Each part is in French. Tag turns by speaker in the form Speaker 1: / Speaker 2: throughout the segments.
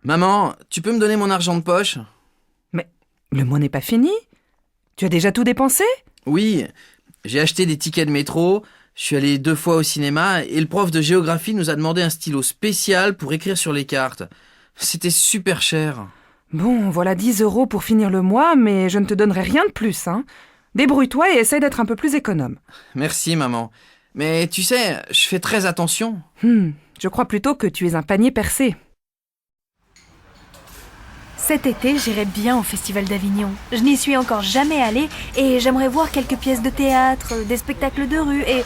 Speaker 1: Maman, tu peux me donner mon argent de poche?
Speaker 2: Mais le mois n'est pas fini. Tu as déjà tout dépensé?
Speaker 1: Oui, j'ai acheté des tickets de métro, je suis allé 2 fois au cinéma et le prof de géographie nous a demandé un stylo spécial pour écrire sur les cartes. C'était super cher.
Speaker 2: Bon, voilà 10 € pour finir le mois, mais je ne te donnerai rien de plus, hein. Débrouille-toi et essaie d'être un peu plus économe.
Speaker 1: Merci maman. Mais tu sais, je fais très attention.
Speaker 2: Je crois plutôt que tu es un panier percé.
Speaker 3: Cet été, j'irai bien au Festival d'Avignon. Je n'y suis encore jamais allée et j'aimerais voir quelques pièces de théâtre, des spectacles de rue et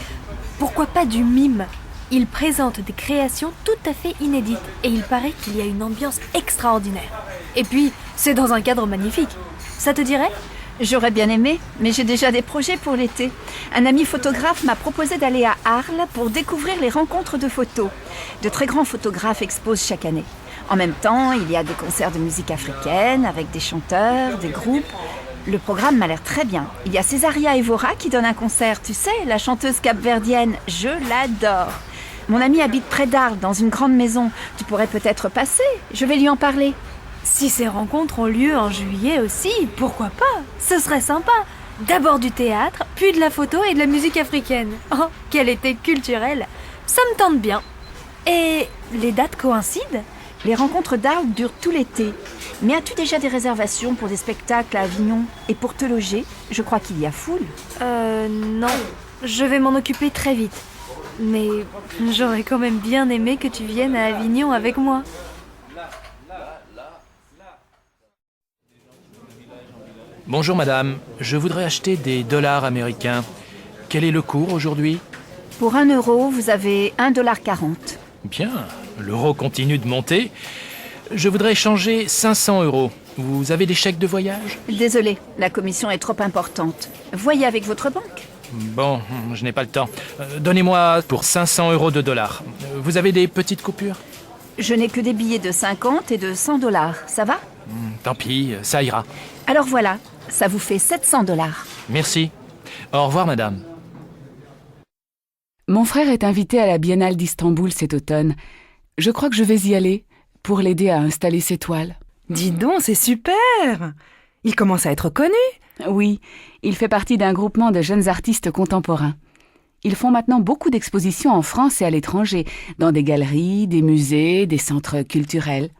Speaker 3: pourquoi pas du mime. Ils présentent des créations tout à fait inédites et il paraît qu'il y a une ambiance extraordinaire. Et puis, c'est dans un cadre magnifique. Ça te dirait ?
Speaker 4: J'aurais bien aimé, mais j'ai déjà des projets pour l'été. Un ami photographe m'a proposé d'aller à Arles pour découvrir les rencontres de photos. De très grands photographes exposent chaque année. En même temps, il y a des concerts de musique africaine avec des chanteurs, des groupes. Le programme m'a l'air très bien. Il y a Césaria Evora qui donne un concert, tu sais, la chanteuse capverdienne. Je l'adore. Mon ami habite près d'Arles, dans une grande maison. Tu pourrais peut-être passer, je vais lui en parler.
Speaker 3: Si ces rencontres ont lieu en juillet aussi, pourquoi pas ? Ce serait sympa. D'abord du théâtre, puis de la photo et de la musique africaine. Oh, quel été culturel. Ça me tente bien. Et les dates coïncident ?
Speaker 4: Les rencontres d'Arles durent tout l'été. Mais as-tu déjà des réservations pour des spectacles à Avignon ? Et pour te loger, je crois qu'il y a foule.
Speaker 3: Non. Je vais m'en occuper très vite. Mais j'aurais quand même bien aimé que tu viennes à Avignon avec moi.
Speaker 5: Bonjour madame, je voudrais acheter des dollars américains. Quel est le cours aujourd'hui ?
Speaker 4: Pour 1 euro, vous avez 1,40 $.
Speaker 5: Bien, l'euro continue de monter. Je voudrais échanger 500 €. Vous avez des chèques de voyage ?
Speaker 4: Désolée, la commission est trop importante. Voyez avec votre banque.
Speaker 5: Bon, je n'ai pas le temps. Donnez-moi pour 500 € de dollars. Vous avez des petites coupures ?
Speaker 4: Je n'ai que des billets de 50 et de 100 $. Ça va ?
Speaker 5: Tant pis, ça ira.
Speaker 4: Alors voilà, ça vous fait 700 $.
Speaker 5: Merci. Au revoir madame.
Speaker 6: Mon frère est invité à la Biennale d'Istanbul cet automne. Je crois que je vais y aller pour l'aider à installer ses toiles.
Speaker 2: Dis donc, c'est super! Il commence à être connu.
Speaker 6: Oui, il fait partie d'un groupement de jeunes artistes contemporains. Ils font maintenant beaucoup d'expositions en France et à l'étranger, dans des galeries, des musées, des centres culturels.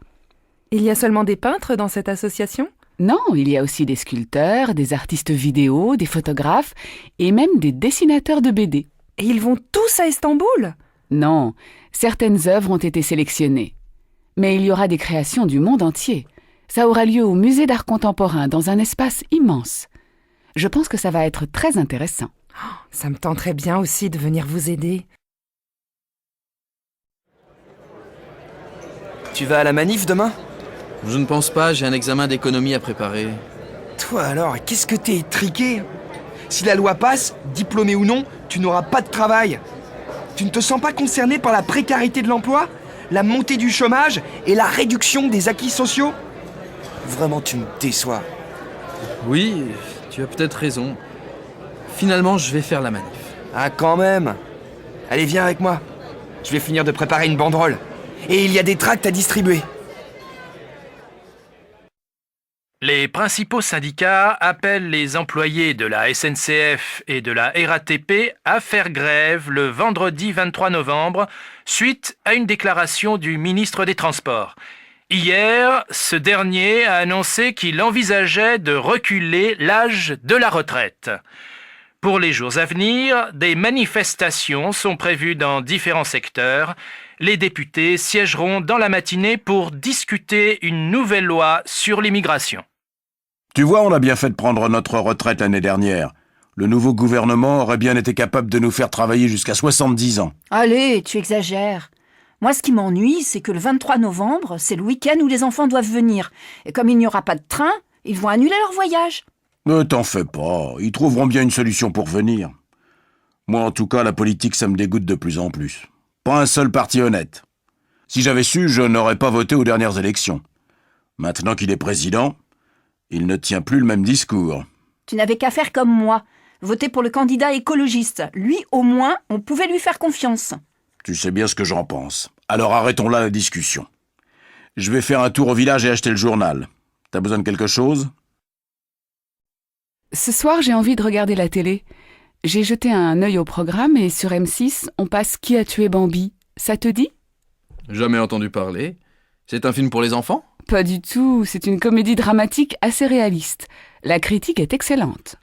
Speaker 2: Il y a seulement des peintres dans cette association ?
Speaker 6: Non, il y a aussi des sculpteurs, des artistes vidéo, des photographes et même des dessinateurs de BD.
Speaker 2: Et ils vont tous à Istanbul ?
Speaker 6: Non, certaines œuvres ont été sélectionnées. Mais il y aura des créations du monde entier. Ça aura lieu au musée d'art contemporain, dans un espace immense. Je pense que ça va être très intéressant.
Speaker 2: Ça me tenterait bien aussi de venir vous aider.
Speaker 7: Tu vas à la manif demain ?
Speaker 1: Je ne pense pas, j'ai un examen d'économie à préparer.
Speaker 7: Toi alors, qu'est-ce que t'es étriqué ? Si la loi passe, diplômé ou non, tu n'auras pas de travail. Tu ne te sens pas concerné par la précarité de l'emploi, la montée du chômage et la réduction des acquis sociaux ? Vraiment, tu me déçois.
Speaker 1: Oui, tu as peut-être raison. Finalement, je vais faire la manif.
Speaker 7: Ah, quand même. Allez, viens avec moi. Je vais finir de préparer une banderole. Et il y a des tracts à distribuer.
Speaker 5: Les principaux syndicats appellent les employés de la SNCF et de la RATP à faire grève le vendredi 23 novembre suite à une déclaration du ministre des Transports. Hier, ce dernier a annoncé qu'il envisageait de reculer l'âge de la retraite. Pour les jours à venir, des manifestations sont prévues dans différents secteurs. Les députés siégeront dans la matinée pour discuter une nouvelle loi sur l'immigration.
Speaker 8: Tu vois, on a bien fait de prendre notre retraite l'année dernière. Le nouveau gouvernement aurait bien été capable de nous faire travailler jusqu'à 70 ans.
Speaker 4: Allez, tu exagères. Moi, ce qui m'ennuie, c'est que le 23 novembre, c'est le week-end où les enfants doivent venir. Et comme il n'y aura pas de train, ils vont annuler leur voyage.
Speaker 8: Ne t'en fais pas, ils trouveront bien une solution pour venir. Moi, en tout cas, la politique, ça me dégoûte de plus en plus. Pas un seul parti honnête. Si j'avais su, je n'aurais pas voté aux dernières élections. Maintenant qu'il est président, il ne tient plus le même discours.
Speaker 4: Tu n'avais qu'à faire comme moi, voter pour le candidat écologiste. Lui, au moins, on pouvait lui faire confiance.
Speaker 8: Tu sais bien ce que j'en pense. Alors arrêtons là la discussion. Je vais faire un tour au village et acheter le journal. T'as besoin de quelque chose ?
Speaker 6: Ce soir, j'ai envie de regarder la télé. J'ai jeté un œil au programme et sur M6, on passe Qui a tué Bambi ? Ça te dit ?
Speaker 1: Jamais entendu parler. C'est un film pour les enfants ?
Speaker 6: Pas du tout, c'est une comédie dramatique assez réaliste. La critique est excellente.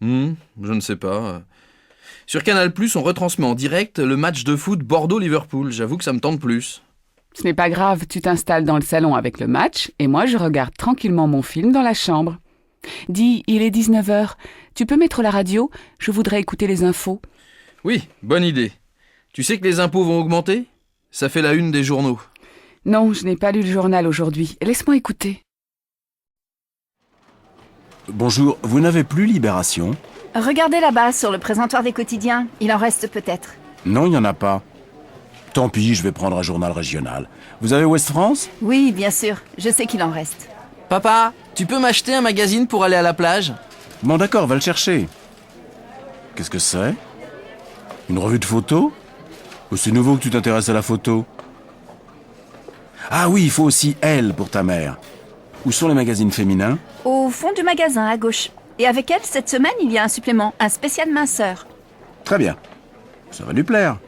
Speaker 1: Je ne sais pas. Sur Canal+, on retransmet en direct le match de foot Bordeaux-Liverpool. J'avoue que ça me tente plus.
Speaker 6: Ce n'est pas grave, tu t'installes dans le salon avec le match et moi je regarde tranquillement mon film dans la chambre. Dis, il est 19h. Tu peux mettre la radio ? Je voudrais écouter les infos.
Speaker 1: Oui, bonne idée. Tu sais que les impôts vont augmenter ? Ça fait la une des journaux.
Speaker 6: Non, je n'ai pas lu le journal aujourd'hui. Laisse-moi écouter.
Speaker 8: Bonjour, vous n'avez plus Libération ?
Speaker 4: Regardez là-bas, sur le présentoir des quotidiens. Il en reste peut-être.
Speaker 8: Non, il n'y en a pas. Tant pis, je vais prendre un journal régional. Vous avez Ouest France ?
Speaker 4: Oui, bien sûr. Je sais qu'il en reste.
Speaker 1: Papa, tu peux m'acheter un magazine pour aller à la plage ?
Speaker 8: Bon d'accord, va le chercher. Qu'est-ce que c'est ? Une revue de photos ? Oh, c'est nouveau que tu t'intéresses à la photo. Ah oui, il faut aussi Elle pour ta mère. Où sont les magazines féminins ?
Speaker 4: Au fond du magasin, à gauche. Et avec elle, cette semaine, il y a un supplément, un spécial minceur.
Speaker 8: Très bien. Ça va lui plaire.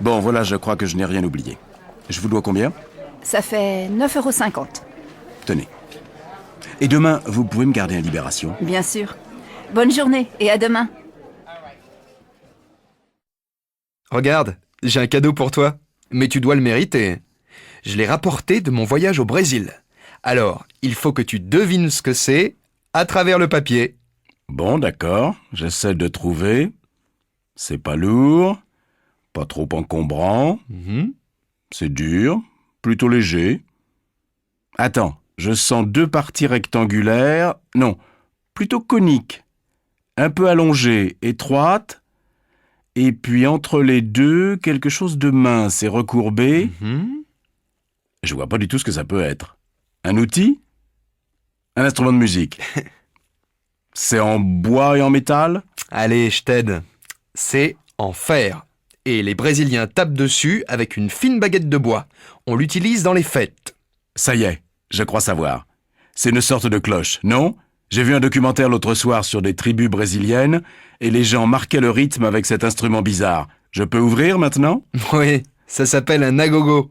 Speaker 8: Bon, voilà, je crois que je n'ai rien oublié. Je vous dois combien ?
Speaker 4: Ça fait 9,50 €.
Speaker 8: Tenez. Et demain, vous pouvez me garder à Libération ?
Speaker 4: Bien sûr. Bonne journée et à demain.
Speaker 9: Regarde, j'ai un cadeau pour toi. Mais tu dois le mériter. Je l'ai rapporté de mon voyage au Brésil. Alors, il faut que tu devines ce que c'est à travers le papier.
Speaker 8: Bon, d'accord. J'essaie de trouver. C'est pas lourd. Pas trop encombrant. C'est dur. Plutôt léger. Attends, je sens 2 parties rectangulaires. Non, plutôt coniques. Un peu allongées, étroites. Et puis entre les deux, quelque chose de mince et recourbé. Je vois pas du tout ce que ça peut être. Un outil ? Un instrument de musique. C'est en bois et en métal ?
Speaker 9: Allez, je t'aide. C'est en fer. Et les Brésiliens tapent dessus avec une fine baguette de bois. On l'utilise dans les fêtes.
Speaker 8: Ça y est, je crois savoir. C'est une sorte de cloche, non ? J'ai vu un documentaire l'autre soir sur des tribus brésiliennes et les gens marquaient le rythme avec cet instrument bizarre. Je peux ouvrir maintenant ?
Speaker 9: Oui, ça s'appelle un agogo.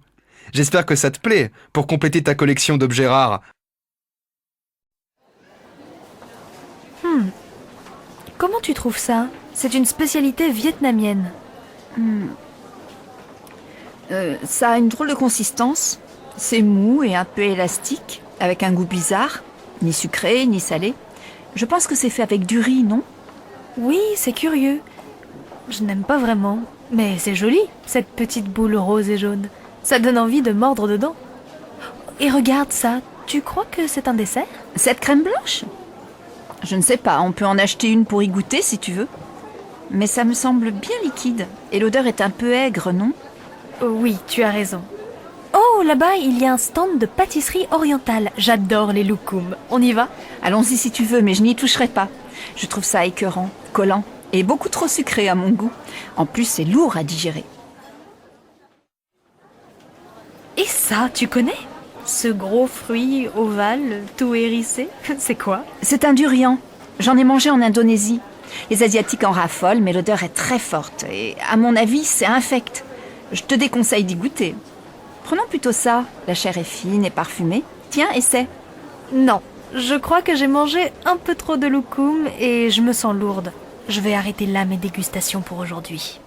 Speaker 9: J'espère que ça te plaît pour compléter ta collection d'objets rares.
Speaker 3: Comment tu trouves ça ? C'est une spécialité vietnamienne.
Speaker 4: Ça a une drôle de consistance. C'est mou et un peu élastique, avec un goût bizarre. Ni sucré, ni salé. Je pense que c'est fait avec du riz, non ?
Speaker 3: Oui, c'est curieux. Je n'aime pas vraiment, mais c'est joli, cette petite boule rose et jaune. Ça donne envie de mordre dedans. Et regarde ça, tu crois que c'est un dessert ?
Speaker 4: Cette crème blanche ? Je ne sais pas, on peut en acheter une pour y goûter si tu veux. Mais ça me semble bien liquide. Et l'odeur est un peu aigre, non ?
Speaker 3: Oui, tu as raison. Oh, là-bas, il y a un stand de pâtisserie orientale. J'adore les loukoums. On y va ?
Speaker 4: Allons-y si tu veux, mais je n'y toucherai pas. Je trouve ça écœurant, collant et beaucoup trop sucré à mon goût. En plus, c'est lourd à digérer.
Speaker 3: Et ça, tu connais ? Ce gros fruit ovale, tout hérissé, c'est quoi ?
Speaker 4: C'est un durian. J'en ai mangé en Indonésie. Les Asiatiques en raffolent, mais l'odeur est très forte. Et à mon avis, c'est infect. Je te déconseille d'y goûter. Prenons plutôt ça. La chair est fine et parfumée. Tiens, essaie.
Speaker 3: Non, je crois que j'ai mangé un peu trop de loukoum et je me sens lourde. Je vais arrêter là mes dégustations pour aujourd'hui.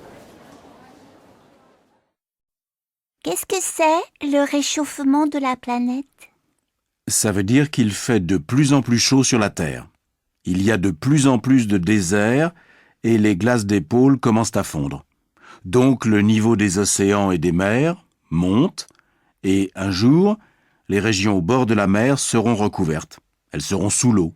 Speaker 10: Qu'est-ce que c'est, le réchauffement de la planète ?
Speaker 8: Ça veut dire qu'il fait de plus en plus chaud sur la Terre. Il y a de plus en plus de déserts et les glaces des pôles commencent à fondre. Donc le niveau des océans et des mers monte et un jour, les régions au bord de la mer seront recouvertes. Elles seront sous l'eau.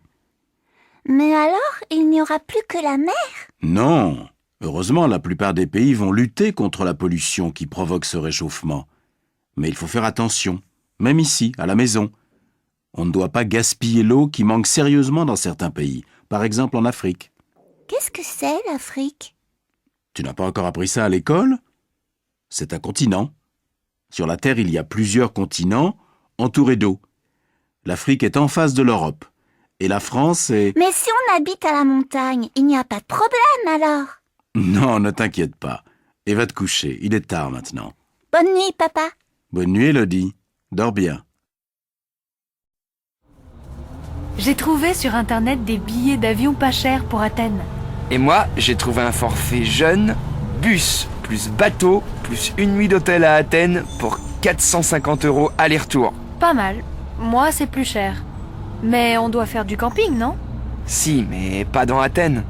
Speaker 10: Mais alors, il n'y aura plus que la mer ?
Speaker 8: Non, heureusement, la plupart des pays vont lutter contre la pollution qui provoque ce réchauffement. Mais il faut faire attention, même ici, à la maison. On ne doit pas gaspiller l'eau qui manque sérieusement dans certains pays, par exemple en Afrique.
Speaker 10: Qu'est-ce que c'est, l'Afrique ?
Speaker 8: Tu n'as pas encore appris ça à l'école ? C'est un continent. Sur la Terre, il y a plusieurs continents. entouré d'eau. L'Afrique est en face de l'Europe. Et la France est...
Speaker 10: Mais si on habite à la montagne, il n'y a pas de problème alors.
Speaker 8: Non, ne t'inquiète pas. Et va te coucher, il est tard maintenant.
Speaker 10: Bonne nuit, papa.
Speaker 8: Bonne nuit, Elodie. Dors bien.
Speaker 3: J'ai trouvé sur internet des billets d'avion pas chers pour Athènes.
Speaker 7: Et moi, j'ai trouvé un forfait jeune, bus, plus bateau, plus une nuit d'hôtel à Athènes pour 450 € aller-retour.
Speaker 3: Pas mal. Moi, c'est plus cher. Mais on doit faire du camping, non?
Speaker 7: Si, mais pas dans Athènes.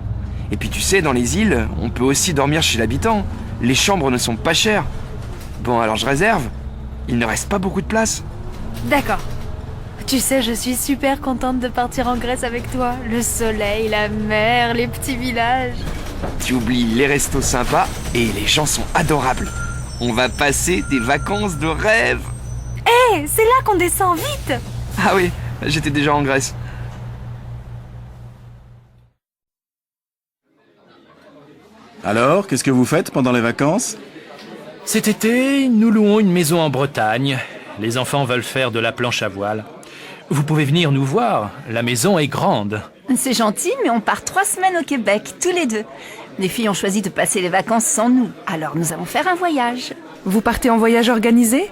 Speaker 7: Et puis tu sais, dans les îles, on peut aussi dormir chez l'habitant. Les chambres ne sont pas chères. Bon, alors je réserve. Il ne reste pas beaucoup de place.
Speaker 3: D'accord. Tu sais, je suis super contente de partir en Grèce avec toi. Le soleil, la mer, les petits villages.
Speaker 7: Tu oublies les restos sympas et les gens sont adorables. On va passer des vacances de rêve.
Speaker 3: Hé, c'est là qu'on descend, vite!
Speaker 7: Ah oui, j'étais déjà en Grèce.
Speaker 8: Alors, qu'est-ce que vous faites pendant les vacances?
Speaker 5: Cet été, nous louons une maison en Bretagne. Les enfants veulent faire de la planche à voile. Vous pouvez venir nous voir, la maison est grande.
Speaker 4: C'est gentil, mais on part 3 semaines au Québec, tous les deux. Les filles ont choisi de passer les vacances sans nous, alors nous allons faire un voyage.
Speaker 2: Vous partez en voyage organisé?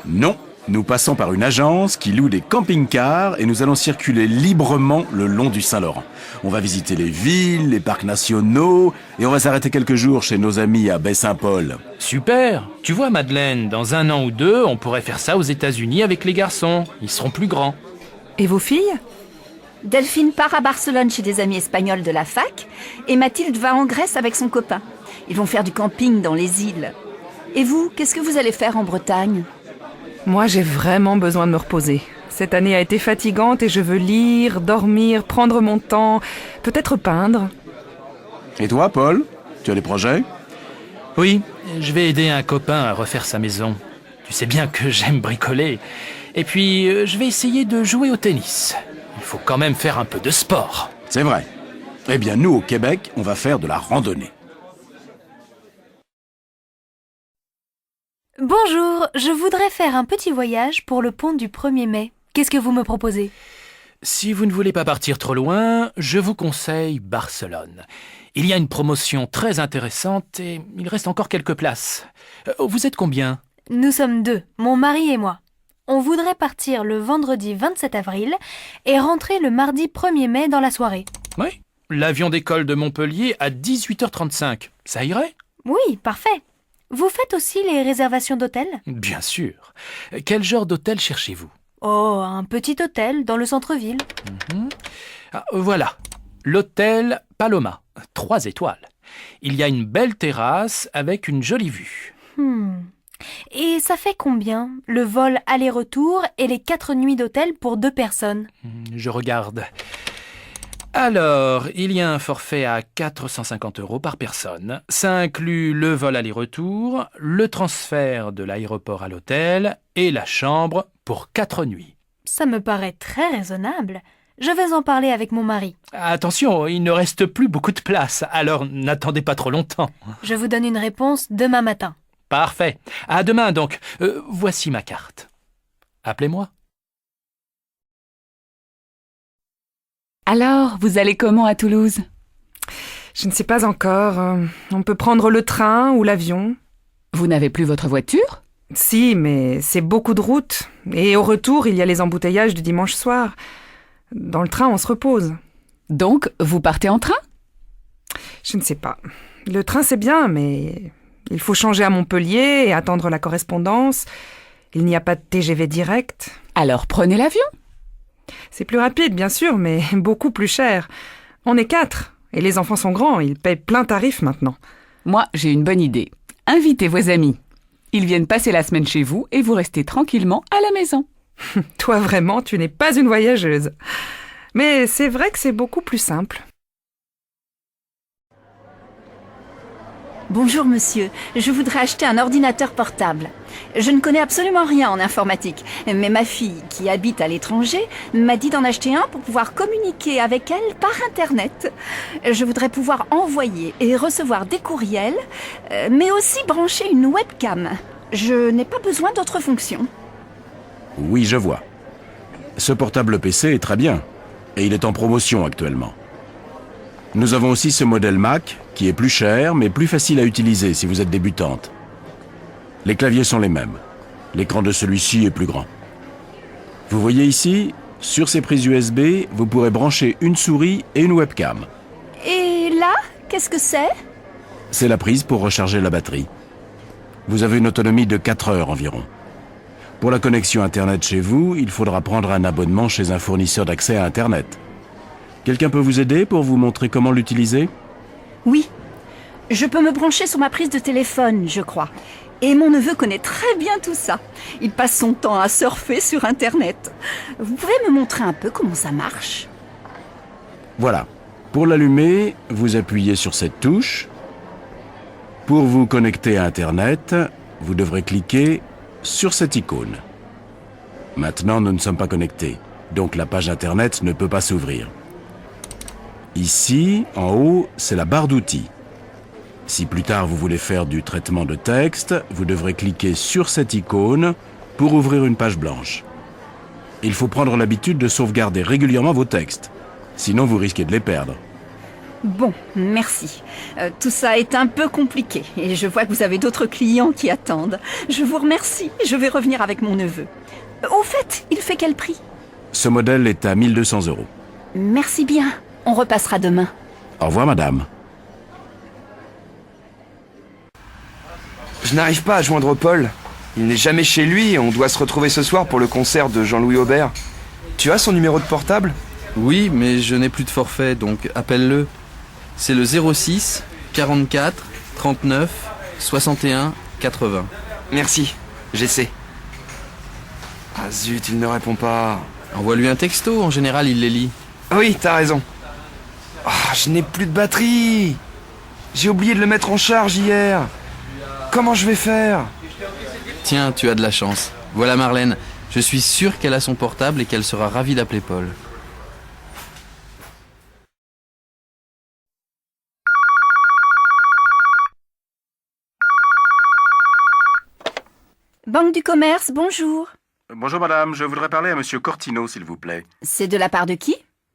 Speaker 8: Non, nous passons par une agence qui loue des camping-cars et nous allons circuler librement le long du Saint-Laurent. On va visiter les villes, les parcs nationaux et on va s'arrêter quelques jours chez nos amis à Baie-Saint-Paul.
Speaker 5: Super. Tu vois, Madeleine, dans 1 an ou 2, on pourrait faire ça aux États-Unis avec les garçons. Ils seront plus grands.
Speaker 2: Et vos filles?
Speaker 4: Delphine part à Barcelone chez des amis espagnols de la fac et Mathilde va en Grèce avec son copain. Ils vont faire du camping dans les îles. Et vous, qu'est-ce que vous allez faire en Bretagne?
Speaker 2: Moi, j'ai vraiment besoin de me reposer. Cette année a été fatigante et je veux lire, dormir, prendre mon temps, peut-être peindre.
Speaker 8: Et toi, Paul? Tu as des projets?
Speaker 5: Oui, je vais aider un copain à refaire sa maison. Tu sais bien que j'aime bricoler. Et puis, je vais essayer de jouer au tennis. Il faut quand même faire un peu de sport.
Speaker 8: C'est vrai. Eh bien, nous, au Québec, on va faire de la randonnée.
Speaker 3: Bonjour, je voudrais faire un petit voyage pour le pont du 1er mai. Qu'est-ce que vous me proposez?
Speaker 5: Si vous ne voulez pas partir trop loin, je vous conseille Barcelone. Il y a une promotion très intéressante et il reste encore quelques places. Vous êtes combien?
Speaker 3: Nous sommes 2, mon mari et moi. On voudrait partir le vendredi 27 avril et rentrer le mardi 1er mai dans la soirée.
Speaker 5: Oui, l'avion décolle de Montpellier à 18h35. Ça irait?
Speaker 3: Oui, parfait. Vous faites aussi les réservations d'hôtel?
Speaker 5: Bien sûr. Quel genre d'hôtel cherchez-vous?
Speaker 3: Oh, un petit hôtel dans le centre-ville.
Speaker 5: Voilà, l'hôtel Paloma, 3 étoiles. Il y a une belle terrasse avec une jolie vue.
Speaker 3: Et ça fait combien, le vol aller-retour et les 4 nuits d'hôtel pour 2 personnes?
Speaker 5: Je regarde. Alors, il y a un forfait à 450 € par personne. Ça inclut le vol aller-retour, le transfert de l'aéroport à l'hôtel et la chambre pour 4 nuits.
Speaker 3: Ça me paraît très raisonnable. Je vais en parler avec mon mari.
Speaker 5: Attention, il ne reste plus beaucoup de place, alors n'attendez pas trop longtemps.
Speaker 3: Je vous donne une réponse demain matin.
Speaker 5: Parfait. À demain donc. Voici ma carte. Appelez-moi.
Speaker 6: Alors, vous allez comment à Toulouse?
Speaker 2: Je ne sais pas encore. On peut prendre le train ou l'avion.
Speaker 6: Vous n'avez plus votre voiture?
Speaker 2: Si, mais c'est beaucoup de route. Et au retour, il y a les embouteillages du dimanche soir. Dans le train, on se repose.
Speaker 6: Donc, vous partez en train?
Speaker 2: Je ne sais pas. Le train, c'est bien, mais il faut changer à Montpellier et attendre la correspondance. Il n'y a pas de TGV direct.
Speaker 6: Alors prenez l'avion.
Speaker 2: C'est plus rapide, bien sûr, mais beaucoup plus cher. On est 4, et les enfants sont grands, ils payent plein tarif maintenant.
Speaker 6: Moi, j'ai une bonne idée. Invitez vos amis. Ils viennent passer la semaine chez vous et vous restez tranquillement à la maison.
Speaker 2: Toi, vraiment, tu n'es pas une voyageuse. Mais c'est vrai que c'est beaucoup plus simple.
Speaker 4: Bonjour monsieur, je voudrais acheter un ordinateur portable. Je ne connais absolument rien en informatique, mais ma fille, qui habite à l'étranger, m'a dit d'en acheter un pour pouvoir communiquer avec elle par Internet. Je voudrais pouvoir envoyer et recevoir des courriels, mais aussi brancher une webcam. Je n'ai pas besoin d'autres fonctions.
Speaker 8: Oui, je vois. Ce portable PC est très bien, et il est en promotion actuellement. Nous avons aussi ce modèle Mac, qui est plus cher, mais plus facile à utiliser si vous êtes débutante. Les claviers sont les mêmes. L'écran de celui-ci est plus grand. Vous voyez ici, sur ces prises USB, vous pourrez brancher une souris et une webcam.
Speaker 4: Et là, qu'est-ce que c'est?
Speaker 8: C'est la prise pour recharger la batterie. Vous avez une autonomie de 4 heures environ. Pour la connexion Internet chez vous, il faudra prendre un abonnement chez un fournisseur d'accès à Internet. Quelqu'un peut vous aider pour vous montrer comment l'utiliser?
Speaker 4: Oui. Je peux me brancher sur ma prise de téléphone, je crois. Et mon neveu connaît très bien tout ça. Il passe son temps à surfer sur Internet. Vous pouvez me montrer un peu comment ça marche?
Speaker 8: Voilà. Pour l'allumer, vous appuyez sur cette touche. Pour vous connecter à Internet, vous devrez cliquer sur cette icône. Maintenant, nous ne sommes pas connectés, donc la page Internet ne peut pas s'ouvrir. Ici, en haut, c'est la barre d'outils. Si plus tard vous voulez faire du traitement de texte, vous devrez cliquer sur cette icône pour ouvrir une page blanche. Il faut prendre l'habitude de sauvegarder régulièrement vos textes, sinon vous risquez de les perdre.
Speaker 4: Bon, merci. Tout ça est un peu compliqué et je vois que vous avez d'autres clients qui attendent. Je vous remercie. Je vais revenir avec mon neveu. Au fait, il fait quel prix?
Speaker 8: Ce modèle est à 1 200 €.
Speaker 4: Merci bien. On repassera demain.
Speaker 8: Au revoir, madame.
Speaker 9: Je n'arrive pas à joindre Paul. Il n'est jamais chez lui et on doit se retrouver ce soir pour le concert de Jean-Louis Aubert. Tu as son numéro de portable?
Speaker 1: Oui, mais je n'ai plus de forfait, donc appelle-le. C'est le 06 44 39 61 80.
Speaker 9: Merci, j'essaie. Ah zut, il ne répond pas.
Speaker 1: Envoie-lui un texto, en général il les lit.
Speaker 9: Oui, t'as raison. Ah, je n'ai plus de batterie. J'ai oublié de le mettre en charge hier. Comment je vais faire?
Speaker 1: Tiens, tu as de la chance. Voilà Marlène, je suis sûr qu'elle a son portable et qu'elle sera ravie d'appeler Paul.
Speaker 4: Banque du commerce, bonjour.
Speaker 8: Bonjour madame, je voudrais parler à monsieur Cortino, s'il vous plaît.
Speaker 4: C'est de la part de qui?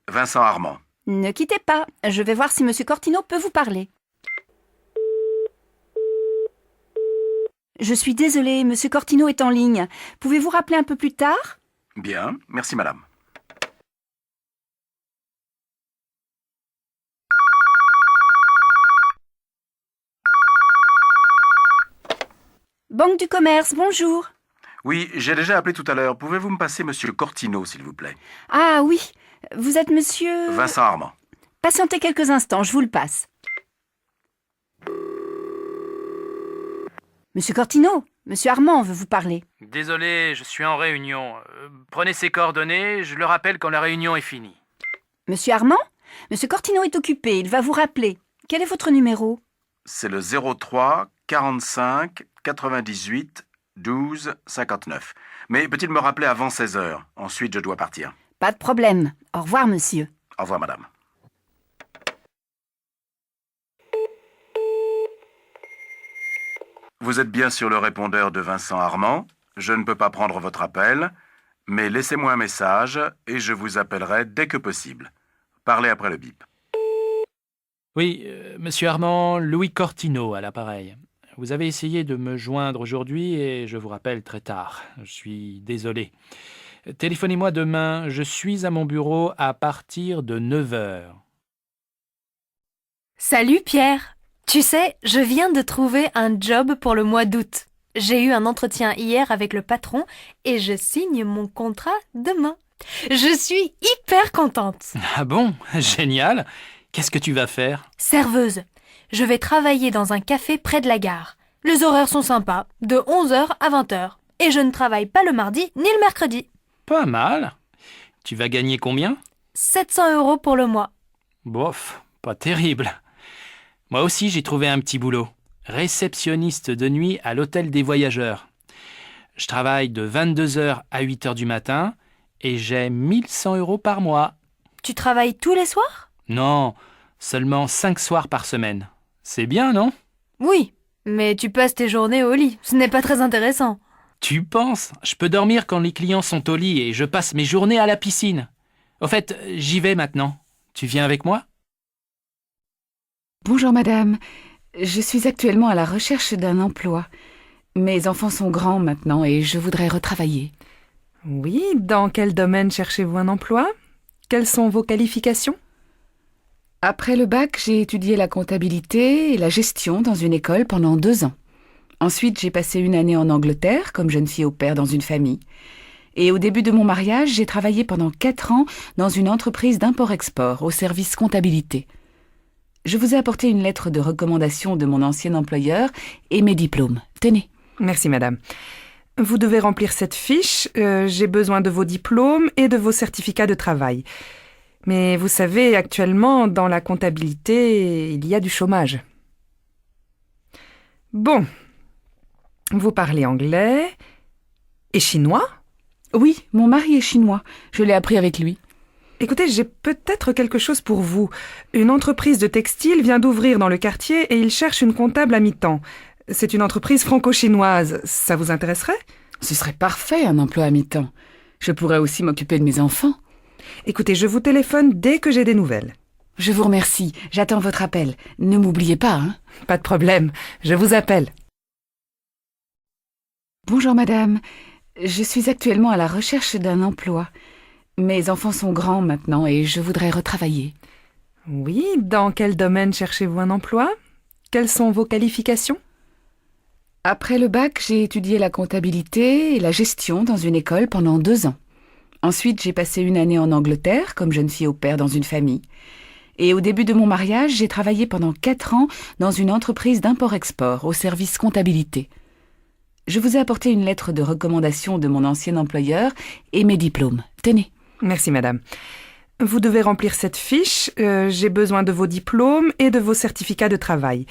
Speaker 8: Vincent Armand.
Speaker 4: Ne quittez pas. Je vais voir si monsieur Cortino peut vous parler. Je suis désolée, monsieur Cortino est en ligne. Pouvez-vous rappeler un peu plus tard?
Speaker 8: Bien, merci madame.
Speaker 4: Banque du commerce, bonjour.
Speaker 8: Oui, j'ai déjà appelé tout à l'heure. Pouvez-vous me passer monsieur Cortino, s'il vous plaît?
Speaker 4: Ah oui, vous êtes monsieur...
Speaker 8: Vincent Armand.
Speaker 4: Patientez quelques instants, je vous le passe. Monsieur Cortino, monsieur Armand veut vous parler.
Speaker 5: Désolé, je suis en réunion. Prenez ses coordonnées, je le rappelle quand la réunion est finie.
Speaker 4: Monsieur Armand? Monsieur Cortino est occupé, il va vous rappeler. Quel est votre numéro?
Speaker 8: C'est le 03 45 98 12 59. Mais peut-il me rappeler avant 16 h? Ensuite, je dois partir.
Speaker 4: Pas de problème. Au revoir, monsieur.
Speaker 8: Au revoir, madame. Vous êtes bien sur le répondeur de Vincent Armand. Je ne peux pas prendre votre appel, mais laissez-moi un message et je vous appellerai dès que possible. Parlez après le bip.
Speaker 5: Oui, monsieur Armand, Louis Cortino à l'appareil. Vous avez essayé de me joindre aujourd'hui et je vous rappelle très tard. Je suis désolé. Téléphonez-moi demain, je suis à mon bureau à partir de 9 h.
Speaker 3: Salut Pierre. Tu sais, je viens de trouver un job pour le mois d'août. J'ai eu un entretien hier avec le patron et je signe mon contrat demain. Je suis hyper contente.
Speaker 5: Ah bon? Génial. Qu'est-ce que tu vas faire?
Speaker 3: Serveuse. Je vais travailler dans un café près de la gare. Les horaires sont sympas, de 11 h à 20 h. Et je ne travaille pas le mardi ni le mercredi.
Speaker 5: Pas mal. Tu vas gagner combien?
Speaker 3: 700 € pour le mois.
Speaker 5: Bof, pas terrible. Moi aussi, j'ai trouvé un petit boulot. Réceptionniste de nuit à l'hôtel des voyageurs. Je travaille de 22 h à 8 h du matin et j'ai 1100 € par mois.
Speaker 3: Tu travailles tous les soirs?
Speaker 5: Non, seulement 5 soirs par semaine. C'est bien, non?
Speaker 3: Oui, mais tu passes tes journées au lit. Ce n'est pas très intéressant.
Speaker 5: Tu penses? Je peux dormir quand les clients sont au lit et je passe mes journées à la piscine. Au fait, j'y vais maintenant. Tu viens avec moi?
Speaker 6: Bonjour madame, je suis actuellement à la recherche d'un emploi. Mes enfants sont grands maintenant et je voudrais retravailler.
Speaker 2: Oui, dans quel domaine cherchez-vous un emploi? Quelles sont vos qualifications?
Speaker 6: Après le bac, j'ai étudié la comptabilité et la gestion dans une école pendant 2 ans. Ensuite, j'ai passé 1 année en Angleterre comme jeune fille au pair dans une famille. Et au début de mon mariage, j'ai travaillé pendant 4 ans dans une entreprise d'import-export au service comptabilité. Je vous ai apporté une lettre de recommandation de mon ancien employeur et mes diplômes. Tenez.
Speaker 2: Merci madame. Vous devez remplir cette fiche. J'ai besoin de vos diplômes et de vos certificats de travail. Mais vous savez, actuellement, dans la comptabilité, il y a du chômage. Bon. Vous parlez anglais et chinois?
Speaker 6: Oui, mon mari est chinois. Je l'ai appris avec lui.
Speaker 2: Écoutez, j'ai peut-être quelque chose pour vous. Une entreprise de textile vient d'ouvrir dans le quartier et il cherche une comptable à mi-temps. C'est une entreprise franco-chinoise. Ça vous intéresserait?
Speaker 6: Ce serait parfait, un emploi à mi-temps. Je pourrais aussi m'occuper de mes enfants.
Speaker 2: Écoutez, je vous téléphone dès que j'ai des nouvelles.
Speaker 6: Je vous remercie. J'attends votre appel. Ne m'oubliez pas, hein?
Speaker 2: Pas de problème. Je vous appelle.
Speaker 6: Bonjour madame. Je suis actuellement à la recherche d'un emploi. Mes enfants sont grands maintenant et je voudrais retravailler.
Speaker 2: Oui, dans quel domaine cherchez-vous un emploi? Quelles sont vos qualifications?
Speaker 6: Après le bac, j'ai étudié la comptabilité et la gestion dans une école pendant 2 ans. Ensuite, j'ai passé 1 année en Angleterre comme jeune fille au pair dans une famille. Et au début de mon mariage, j'ai travaillé pendant 4 ans dans une entreprise d'import-export au service comptabilité. Je vous ai apporté une lettre de recommandation de mon ancien employeur et mes diplômes. Tenez.
Speaker 2: Merci madame. Vous devez remplir cette fiche. J'ai besoin de vos diplômes et de vos certificats de travail.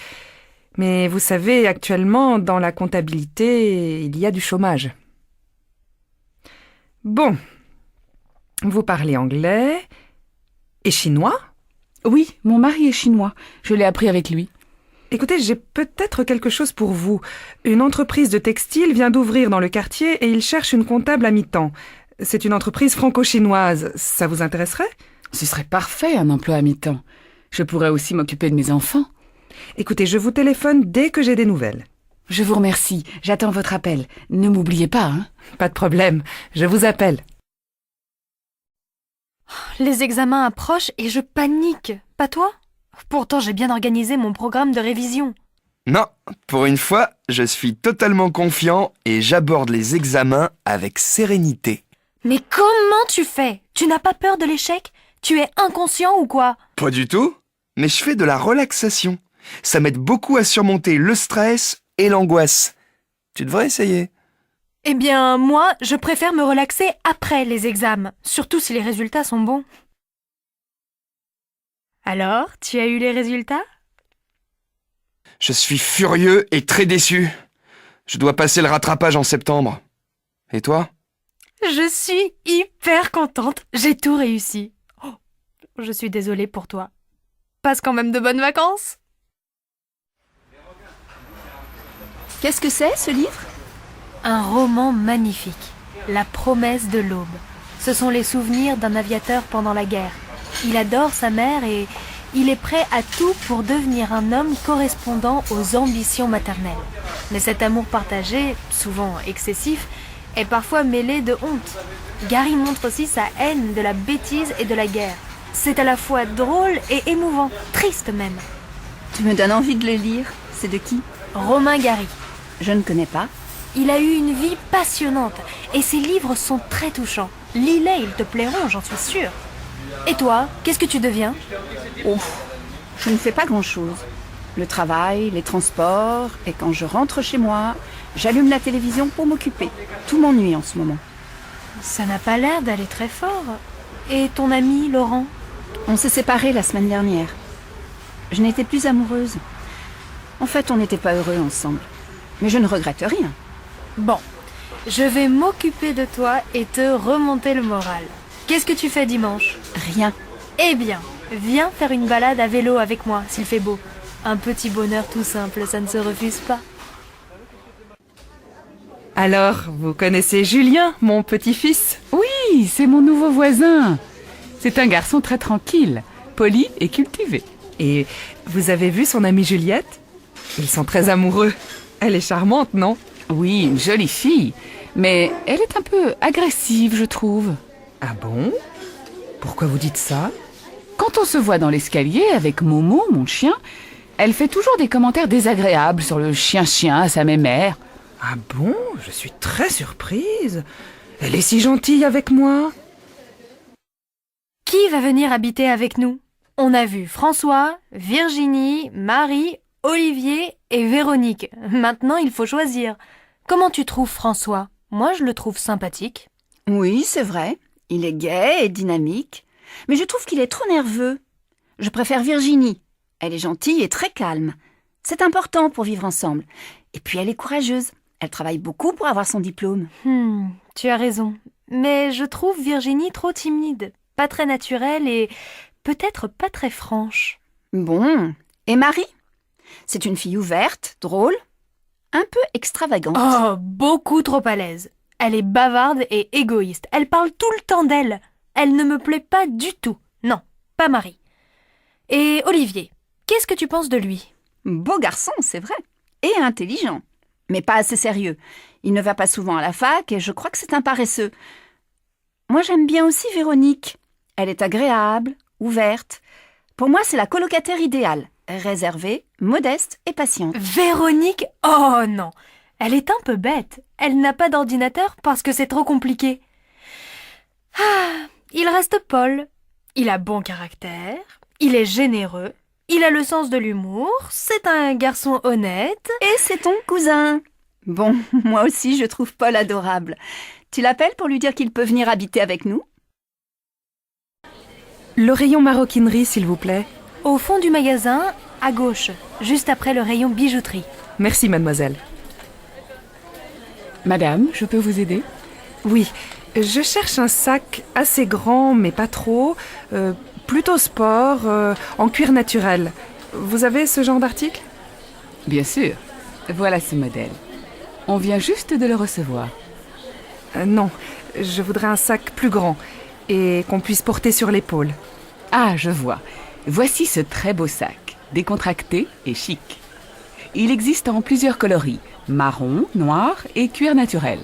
Speaker 2: Mais vous savez, actuellement, dans la comptabilité, il y a du chômage. Bon. Vous parlez anglais et chinois?
Speaker 6: Oui, mon mari est chinois. Je l'ai appris avec lui.
Speaker 2: Écoutez, j'ai peut-être quelque chose pour vous. Une entreprise de textile vient d'ouvrir dans le quartier et il cherche une comptable à mi-temps. C'est une entreprise franco-chinoise. Ça vous intéresserait?
Speaker 6: Ce serait parfait, un emploi à mi-temps. Je pourrais aussi m'occuper de mes enfants.
Speaker 2: Écoutez, je vous téléphone dès que j'ai des nouvelles.
Speaker 6: Je vous remercie. J'attends votre appel. Ne m'oubliez pas, hein?
Speaker 2: Pas de problème. Je vous appelle.
Speaker 3: Les examens approchent et je panique. Pas toi? Pourtant, j'ai bien organisé mon programme de révision.
Speaker 9: Non, pour une fois, je suis totalement confiant et j'aborde les examens avec sérénité.
Speaker 3: Mais comment tu fais? Tu n'as pas peur de l'échec? Tu es inconscient ou quoi?
Speaker 9: Pas du tout, mais je fais de la relaxation. Ça m'aide beaucoup à surmonter le stress et l'angoisse. Tu devrais essayer.
Speaker 3: Eh bien, moi, je préfère me relaxer après les examens, surtout si les résultats sont bons. Alors, tu as eu les résultats?
Speaker 9: Je suis furieux et très déçu. Je dois passer le rattrapage en septembre. Et toi?
Speaker 3: Je suis hyper contente. J'ai tout réussi. Oh, je suis désolée pour toi. Passe quand même de bonnes vacances.
Speaker 4: Qu'est-ce que c'est, ce livre?
Speaker 3: Un roman magnifique. La promesse de l'aube. Ce sont les souvenirs d'un aviateur pendant la guerre. Il adore sa mère et il est prêt à tout pour devenir un homme correspondant aux ambitions maternelles. Mais cet amour partagé, souvent excessif, est parfois mêlé de honte. Gary montre aussi sa haine de la bêtise et de la guerre. C'est à la fois drôle et émouvant, triste même.
Speaker 4: Tu me donnes envie de le lire. C'est de qui?
Speaker 3: Romain Gary.
Speaker 4: Je ne connais pas.
Speaker 3: Il a eu une vie passionnante et ses livres sont très touchants. Lis-les, ils te plairont, j'en suis sûre. Et toi, qu'est-ce que tu deviens?
Speaker 4: Ouf, je ne fais pas grand-chose. Le travail, les transports, et quand je rentre chez moi, j'allume la télévision pour m'occuper. Tout m'ennuie en ce moment.
Speaker 3: Ça n'a pas l'air d'aller très fort. Et ton ami, Laurent?
Speaker 4: On s'est séparés la semaine dernière. Je n'étais plus amoureuse. En fait, on n'était pas heureux ensemble. Mais je ne regrette rien.
Speaker 3: Bon, je vais m'occuper de toi et te remonter le moral. Qu'est-ce que tu fais dimanche?
Speaker 4: Rien.
Speaker 3: Eh bien, viens faire une balade à vélo avec moi, s'il fait beau. Un petit bonheur tout simple, ça ne se refuse pas.
Speaker 2: Alors, vous connaissez Julien, mon petit-fils?
Speaker 6: Oui, c'est mon nouveau voisin. C'est un garçon très tranquille, poli et cultivé.
Speaker 2: Et vous avez vu son amie Juliette? Ils sont très amoureux. Elle est charmante, non?
Speaker 6: Oui, une jolie fille, mais elle est un peu agressive, je trouve.
Speaker 2: Ah bon? Pourquoi vous dites ça?
Speaker 6: Quand on se voit dans l'escalier avec Momo, mon chien, elle fait toujours des commentaires désagréables sur le chien-chien à sa mémère.
Speaker 2: Ah bon? Je suis très surprise. Elle est si gentille avec moi.
Speaker 3: Qui va venir habiter avec nous? On a vu François, Virginie, Marie, Olivier et Véronique. Maintenant, il faut choisir. Comment tu trouves François? Moi, je le trouve sympathique.
Speaker 4: Oui, c'est vrai. Il est gai et dynamique. Mais je trouve qu'il est trop nerveux. Je préfère Virginie. Elle est gentille et très calme. C'est important pour vivre ensemble. Et puis elle est courageuse. Elle travaille beaucoup pour avoir son diplôme.
Speaker 3: Tu as raison. Mais je trouve Virginie trop timide, pas très naturelle et peut-être pas très franche.
Speaker 4: Bon. Et Marie? C'est une fille ouverte, drôle, un peu extravagante.
Speaker 3: Oh, beaucoup trop à l'aise. Elle est bavarde et égoïste. Elle parle tout le temps d'elle. Elle ne me plaît pas du tout. Non, pas Marie. Et Olivier, qu'est-ce que tu penses de lui?
Speaker 4: Beau garçon, c'est vrai. Et intelligent. Mais pas assez sérieux. Il ne va pas souvent à la fac et je crois que c'est un paresseux. Moi, j'aime bien aussi Véronique. Elle est agréable, ouverte. Pour moi, c'est la colocataire idéale. Réservée, modeste et patiente.
Speaker 3: Véronique? Oh non! Elle est un peu bête. Elle n'a pas d'ordinateur parce que c'est trop compliqué. Ah, il reste Paul. Il a bon caractère, il est généreux, il a le sens de l'humour, c'est un garçon honnête.
Speaker 4: Et c'est ton cousin. Bon, moi aussi, je trouve Paul adorable. Tu l'appelles pour lui dire qu'il peut venir habiter avec nous?
Speaker 2: Le rayon maroquinerie, s'il vous plaît.
Speaker 3: Au fond du magasin, à gauche, juste après le rayon bijouterie.
Speaker 2: Merci, mademoiselle.
Speaker 6: Madame, je peux vous aider?
Speaker 2: Oui, je cherche un sac assez grand, mais pas trop, plutôt sport, en cuir naturel. Vous avez ce genre d'article?
Speaker 6: Bien sûr. Voilà ce modèle. On vient juste de le recevoir.
Speaker 2: Non, je voudrais un sac plus grand et qu'on puisse porter sur l'épaule.
Speaker 6: Ah, je vois. Voici ce très beau sac, décontracté et chic. Il existe en plusieurs coloris, marron, noir et cuir naturel.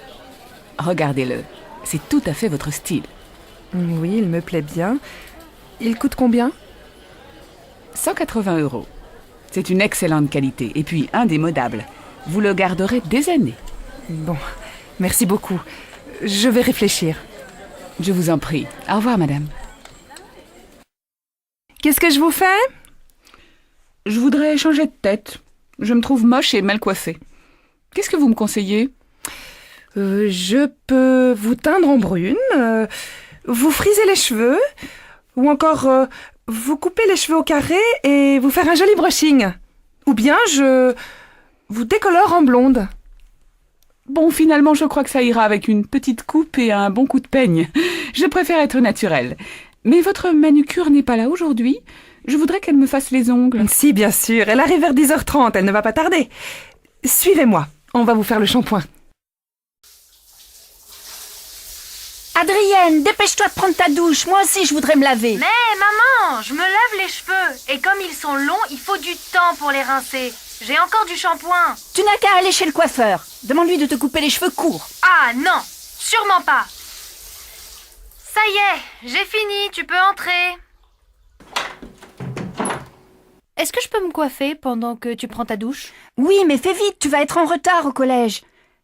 Speaker 6: Regardez-le, c'est tout à fait votre style.
Speaker 2: Oui, il me plaît bien. Il coûte combien?
Speaker 6: 180 €. C'est une excellente qualité et puis indémodable. Vous le garderez des années.
Speaker 2: Bon, merci beaucoup. Je vais réfléchir.
Speaker 6: Je vous en prie. Au revoir, madame.
Speaker 2: Qu'est-ce que je vous fais?
Speaker 6: Je voudrais changer de tête. Je me trouve moche et mal coiffée. Qu'est-ce que vous me conseillez?
Speaker 2: Je peux vous teindre en brune, vous friser les cheveux, ou encore vous couper les cheveux au carré et vous faire un joli brushing. Ou bien je vous décolore en blonde.
Speaker 6: Bon, finalement, je crois que ça ira avec une petite coupe et un bon coup de peigne. Je préfère être naturelle. Mais votre manucure n'est pas là aujourd'hui. Je voudrais qu'elle me fasse les ongles.
Speaker 2: Si, bien sûr. Elle arrive vers 10h30. Elle ne va pas tarder. Suivez-moi. On va vous faire le shampoing.
Speaker 4: Adrienne, dépêche-toi de prendre ta douche. Moi aussi, je voudrais me laver.
Speaker 3: Mais maman, je me lave les cheveux. Et comme ils sont longs, il faut du temps pour les rincer. J'ai encore du shampoing.
Speaker 4: Tu n'as qu'à aller chez le coiffeur. Demande-lui de te couper les cheveux courts.
Speaker 3: Ah non, sûrement pas. Ça y est, j'ai fini, tu peux entrer. Est-ce que je peux me coiffer pendant que tu prends ta douche?
Speaker 4: Oui, mais fais vite, tu vas être en retard au collège.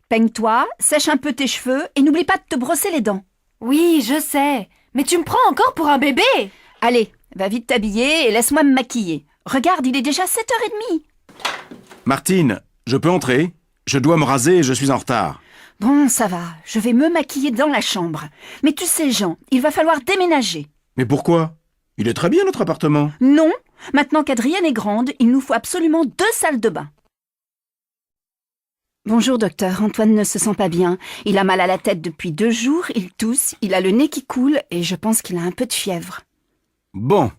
Speaker 4: Peigne-toi, sèche un peu tes cheveux et n'oublie pas de te brosser les dents.
Speaker 3: Oui, je sais. Mais tu me prends encore pour un bébé?
Speaker 4: Allez, va vite t'habiller et laisse-moi me maquiller. Regarde, il est déjà 7h30.
Speaker 8: Martine, je peux entrer? Je dois me raser et je suis en retard.
Speaker 4: Bon, ça va, je vais me maquiller dans la chambre. Mais tu sais, Jean, il va falloir déménager.
Speaker 8: Mais pourquoi? Il est très bien notre appartement.
Speaker 4: Non, maintenant qu'Adrienne est grande, il nous faut absolument 2 salles de bain. Bonjour docteur, Antoine ne se sent pas bien. Il a mal à la tête depuis 2 jours, il tousse, il a le nez qui coule et je pense qu'il a un peu de fièvre.
Speaker 8: Bon,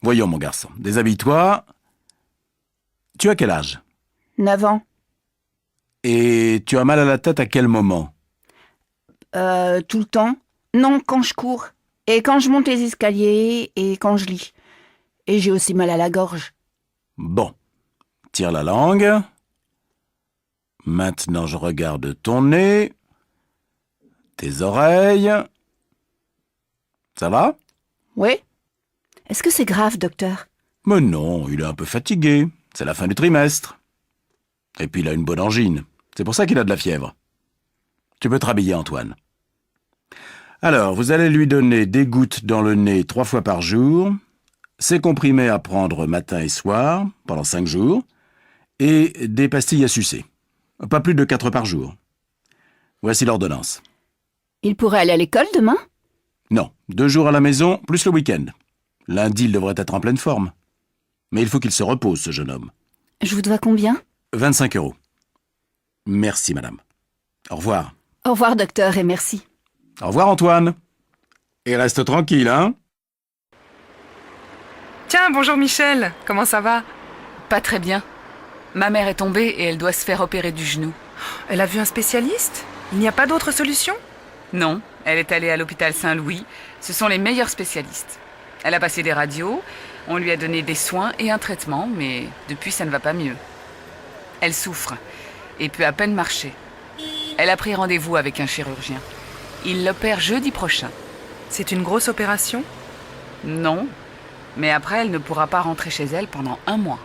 Speaker 8: voyons mon garçon, déshabille-toi. Tu as quel âge?
Speaker 4: 9 ans.
Speaker 8: Et tu as mal à la tête à quel moment?
Speaker 4: Tout le temps. Non, quand je cours. Et quand je monte les escaliers et quand je lis. Et j'ai aussi mal à la gorge.
Speaker 8: Bon. Tire la langue. Maintenant, je regarde ton nez, tes oreilles. Ça va?
Speaker 4: Oui. Est-ce que c'est grave, docteur?
Speaker 8: Mais non, il est un peu fatigué. C'est la fin du trimestre. Et puis il a une bonne angine. C'est pour ça qu'il a de la fièvre. Tu peux te rhabiller, Antoine. Alors, vous allez lui donner des gouttes dans le nez 3 fois par jour, ces comprimés à prendre matin et soir, pendant 5 jours, et des pastilles à sucer. Pas plus de 4 par jour. Voici l'ordonnance.
Speaker 4: Il pourrait aller à l'école demain?
Speaker 8: Non, 2 jours à la maison, plus le week-end. Lundi, il devrait être en pleine forme. Mais il faut qu'il se repose, ce jeune homme.
Speaker 4: Je vous dois combien?
Speaker 8: 25 €. Merci, madame. Au revoir.
Speaker 4: Au revoir, docteur, et merci.
Speaker 8: Au revoir, Antoine. Et reste tranquille, hein?
Speaker 2: Tiens, bonjour Michel, comment ça va?
Speaker 6: Pas très bien. Ma mère est tombée et elle doit se faire opérer du genou.
Speaker 2: Elle a vu un spécialiste? Il n'y a pas d'autre solution?
Speaker 6: Non, elle est allée à l'hôpital Saint-Louis. Ce sont les meilleurs spécialistes. Elle a passé des radios, on lui a donné des soins et un traitement, mais depuis ça ne va pas mieux. Elle souffre et peut à peine marcher. Elle a pris rendez-vous avec un chirurgien. Il l'opère jeudi prochain.
Speaker 2: C'est une grosse opération?
Speaker 6: Non, mais après elle ne pourra pas rentrer chez elle pendant 1 mois.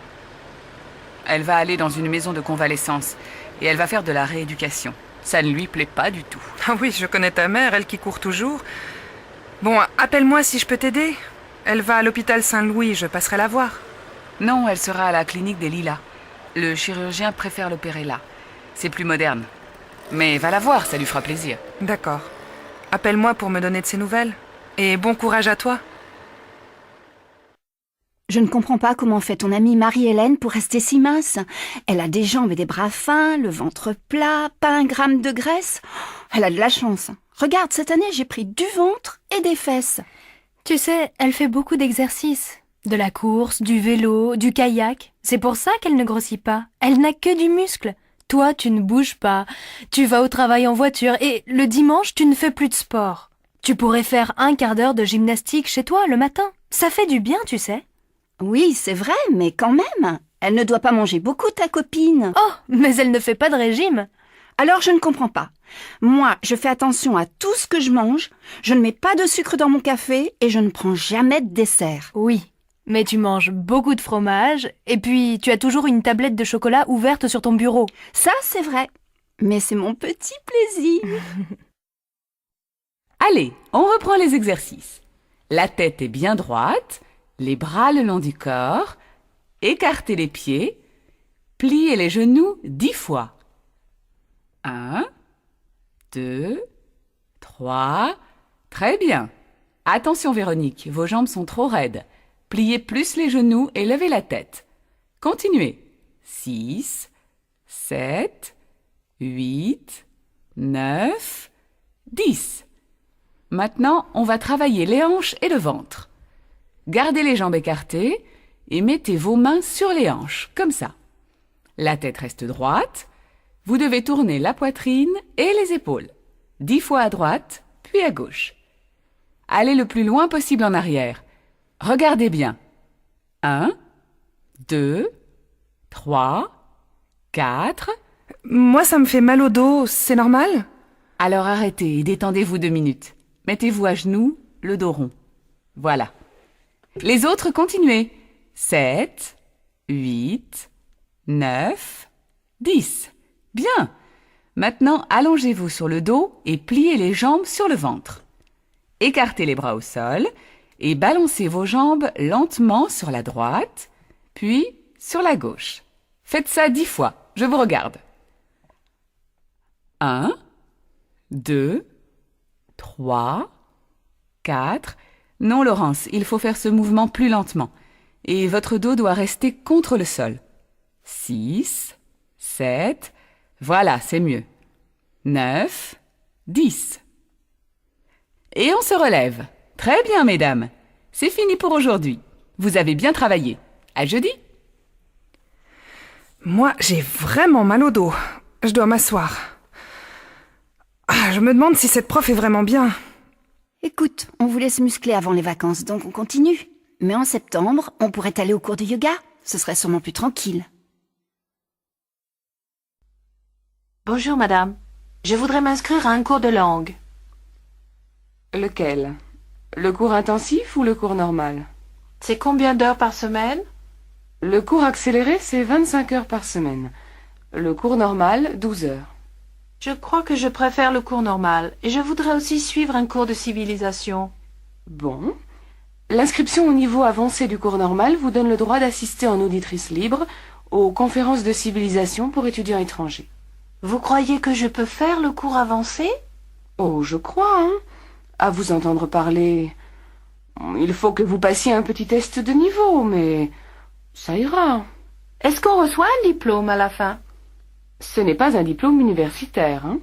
Speaker 6: Elle va aller dans une maison de convalescence et elle va faire de la rééducation. Ça ne lui plaît pas du tout.
Speaker 2: Ah oui, je connais ta mère, elle qui court toujours. Bon, appelle-moi si je peux t'aider. Elle va à l'hôpital Saint-Louis, je passerai la voir.
Speaker 6: Non, elle sera à la clinique des Lilas. Le chirurgien préfère l'opérer là. C'est plus moderne. Mais va la voir, ça lui fera plaisir.
Speaker 2: D'accord. Appelle-moi pour me donner de ses nouvelles. Et bon courage à toi.
Speaker 4: Je ne comprends pas comment fait ton amie Marie-Hélène pour rester si mince. Elle a des jambes et des bras fins, le ventre plat, pas 1 gramme de graisse. Elle a de la chance. Regarde, cette année, j'ai pris du ventre et des fesses.
Speaker 3: Tu sais, elle fait beaucoup d'exercices. De la course, du vélo, du kayak. C'est pour ça qu'elle ne grossit pas. Elle n'a que du muscle. Toi, tu ne bouges pas. Tu vas au travail en voiture et le dimanche, tu ne fais plus de sport. Tu pourrais faire 1/4 d'heure de gymnastique chez toi le matin. Ça fait du bien, tu sais.
Speaker 4: Oui, c'est vrai, mais quand même. Elle ne doit pas manger beaucoup, ta copine.
Speaker 3: Oh, mais elle ne fait pas de régime.
Speaker 4: Alors je ne comprends pas. Moi, je fais attention à tout ce que je mange, je ne mets pas de sucre dans mon café et je ne prends jamais de dessert.
Speaker 3: Oui, mais tu manges beaucoup de fromage et puis tu as toujours une tablette de chocolat ouverte sur ton bureau.
Speaker 4: Ça, c'est vrai. Mais c'est mon petit plaisir.
Speaker 6: Allez, on reprend les exercices. La tête est bien droite, les bras le long du corps, écartez les pieds, pliez les genoux 10 fois. 1, 2, 3, très bien. Attention Véronique, vos jambes sont trop raides. Pliez plus les genoux et levez la tête. Continuez. 6, 7, 8, 9, 10. Maintenant, on va travailler les hanches et le ventre. Gardez les jambes écartées et mettez vos mains sur les hanches, comme ça. La tête reste droite. Vous devez tourner la poitrine et les épaules. 10 fois à droite, puis à gauche. Allez le plus loin possible en arrière. Regardez bien. 1, 2, 3, 4.
Speaker 2: Moi, ça me fait mal au dos, c'est normal?
Speaker 6: Alors arrêtez et détendez-vous 2 minutes. Mettez-vous à genoux, le dos rond. Voilà. Les autres, continuez. 7, 8, 9, 10. Bien. Maintenant, allongez-vous sur le dos et pliez les jambes sur le ventre. Écartez les bras au sol et balancez vos jambes lentement sur la droite, puis sur la gauche. Faites ça 10 fois. Je vous regarde. 1, 2, 3, 4. Non, Laurence, il faut faire ce mouvement plus lentement. Et votre dos doit rester contre le sol. 6, 7. Voilà, c'est mieux. 9, 10. Et on se relève. Très bien, mesdames. C'est fini pour aujourd'hui. Vous avez bien travaillé. À jeudi.
Speaker 2: Moi, j'ai vraiment mal au dos. Je dois m'asseoir. Ah, je me demande si cette prof est vraiment bien.
Speaker 4: Écoute, on vous laisse muscler avant les vacances, donc on continue. Mais en septembre, on pourrait aller au cours de yoga. Ce serait sûrement plus tranquille.
Speaker 11: Bonjour madame. Je voudrais m'inscrire à un cours de langue.
Speaker 12: Lequel? Le cours intensif ou le cours normal?
Speaker 11: C'est combien d'heures par semaine?
Speaker 12: Le cours accéléré, c'est 25 heures par semaine. Le cours normal, 12 heures.
Speaker 11: Je crois que je préfère le cours normal et je voudrais aussi suivre un cours de civilisation.
Speaker 12: Bon. L'inscription au niveau avancé du cours normal vous donne le droit d'assister en auditrice libre aux conférences de civilisation pour étudiants étrangers.
Speaker 11: Vous croyez que je peux faire le cours avancé?
Speaker 12: Oh, je crois, hein. À vous entendre parler, il faut que vous passiez un petit test de niveau, mais ça ira.
Speaker 11: Est-ce qu'on reçoit un diplôme à la fin?
Speaker 12: Ce n'est pas un diplôme universitaire, hein.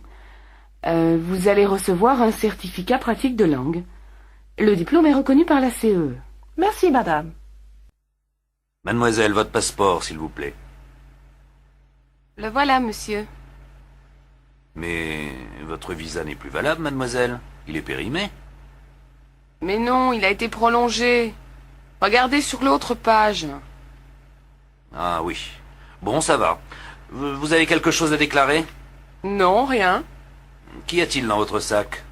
Speaker 12: Vous allez recevoir un certificat pratique de langue. Le diplôme est reconnu par la CE.
Speaker 11: Merci, madame.
Speaker 13: Mademoiselle, votre passeport, s'il vous plaît.
Speaker 12: Le voilà, monsieur.
Speaker 13: Mais votre visa n'est plus valable, mademoiselle. Il est périmé.
Speaker 12: Mais non, il a été prolongé. Regardez sur l'autre page.
Speaker 13: Ah oui. Bon, ça va. Vous avez quelque chose à déclarer?
Speaker 12: Non, rien.
Speaker 13: Qu'y a-t-il dans votre sac?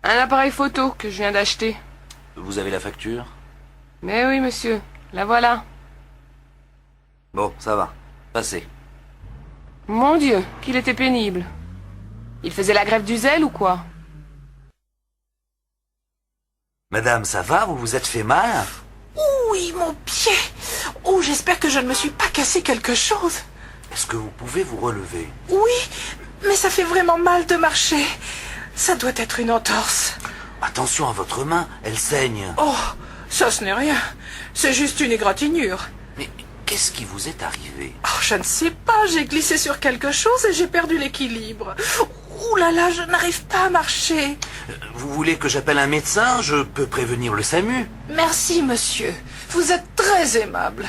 Speaker 12: Un appareil photo que je viens d'acheter.
Speaker 13: Vous avez la facture?
Speaker 12: Mais oui, monsieur. La voilà.
Speaker 13: Bon, ça va. Passez.
Speaker 12: Mon Dieu, qu'il était pénible. Il faisait la grève du zèle ou quoi?
Speaker 13: Madame, ça va? Vous vous êtes fait mal?
Speaker 14: Oui, mon pied. Oh, j'espère que je ne me suis pas cassé quelque chose.
Speaker 13: Est-ce que vous pouvez vous relever?
Speaker 14: Oui, mais ça fait vraiment mal de marcher. Ça doit être une entorse.
Speaker 13: Attention à votre main, elle saigne.
Speaker 14: Oh, ça ce n'est rien. C'est juste une égratignure.
Speaker 13: Mais qu'est-ce qui vous est arrivé?
Speaker 14: Oh, je ne sais pas, j'ai glissé sur quelque chose et j'ai perdu l'équilibre. Ouh là là, je n'arrive pas à marcher.
Speaker 13: Vous voulez que j'appelle un médecin? Je peux prévenir le SAMU.
Speaker 14: Merci, monsieur. Vous êtes très aimable.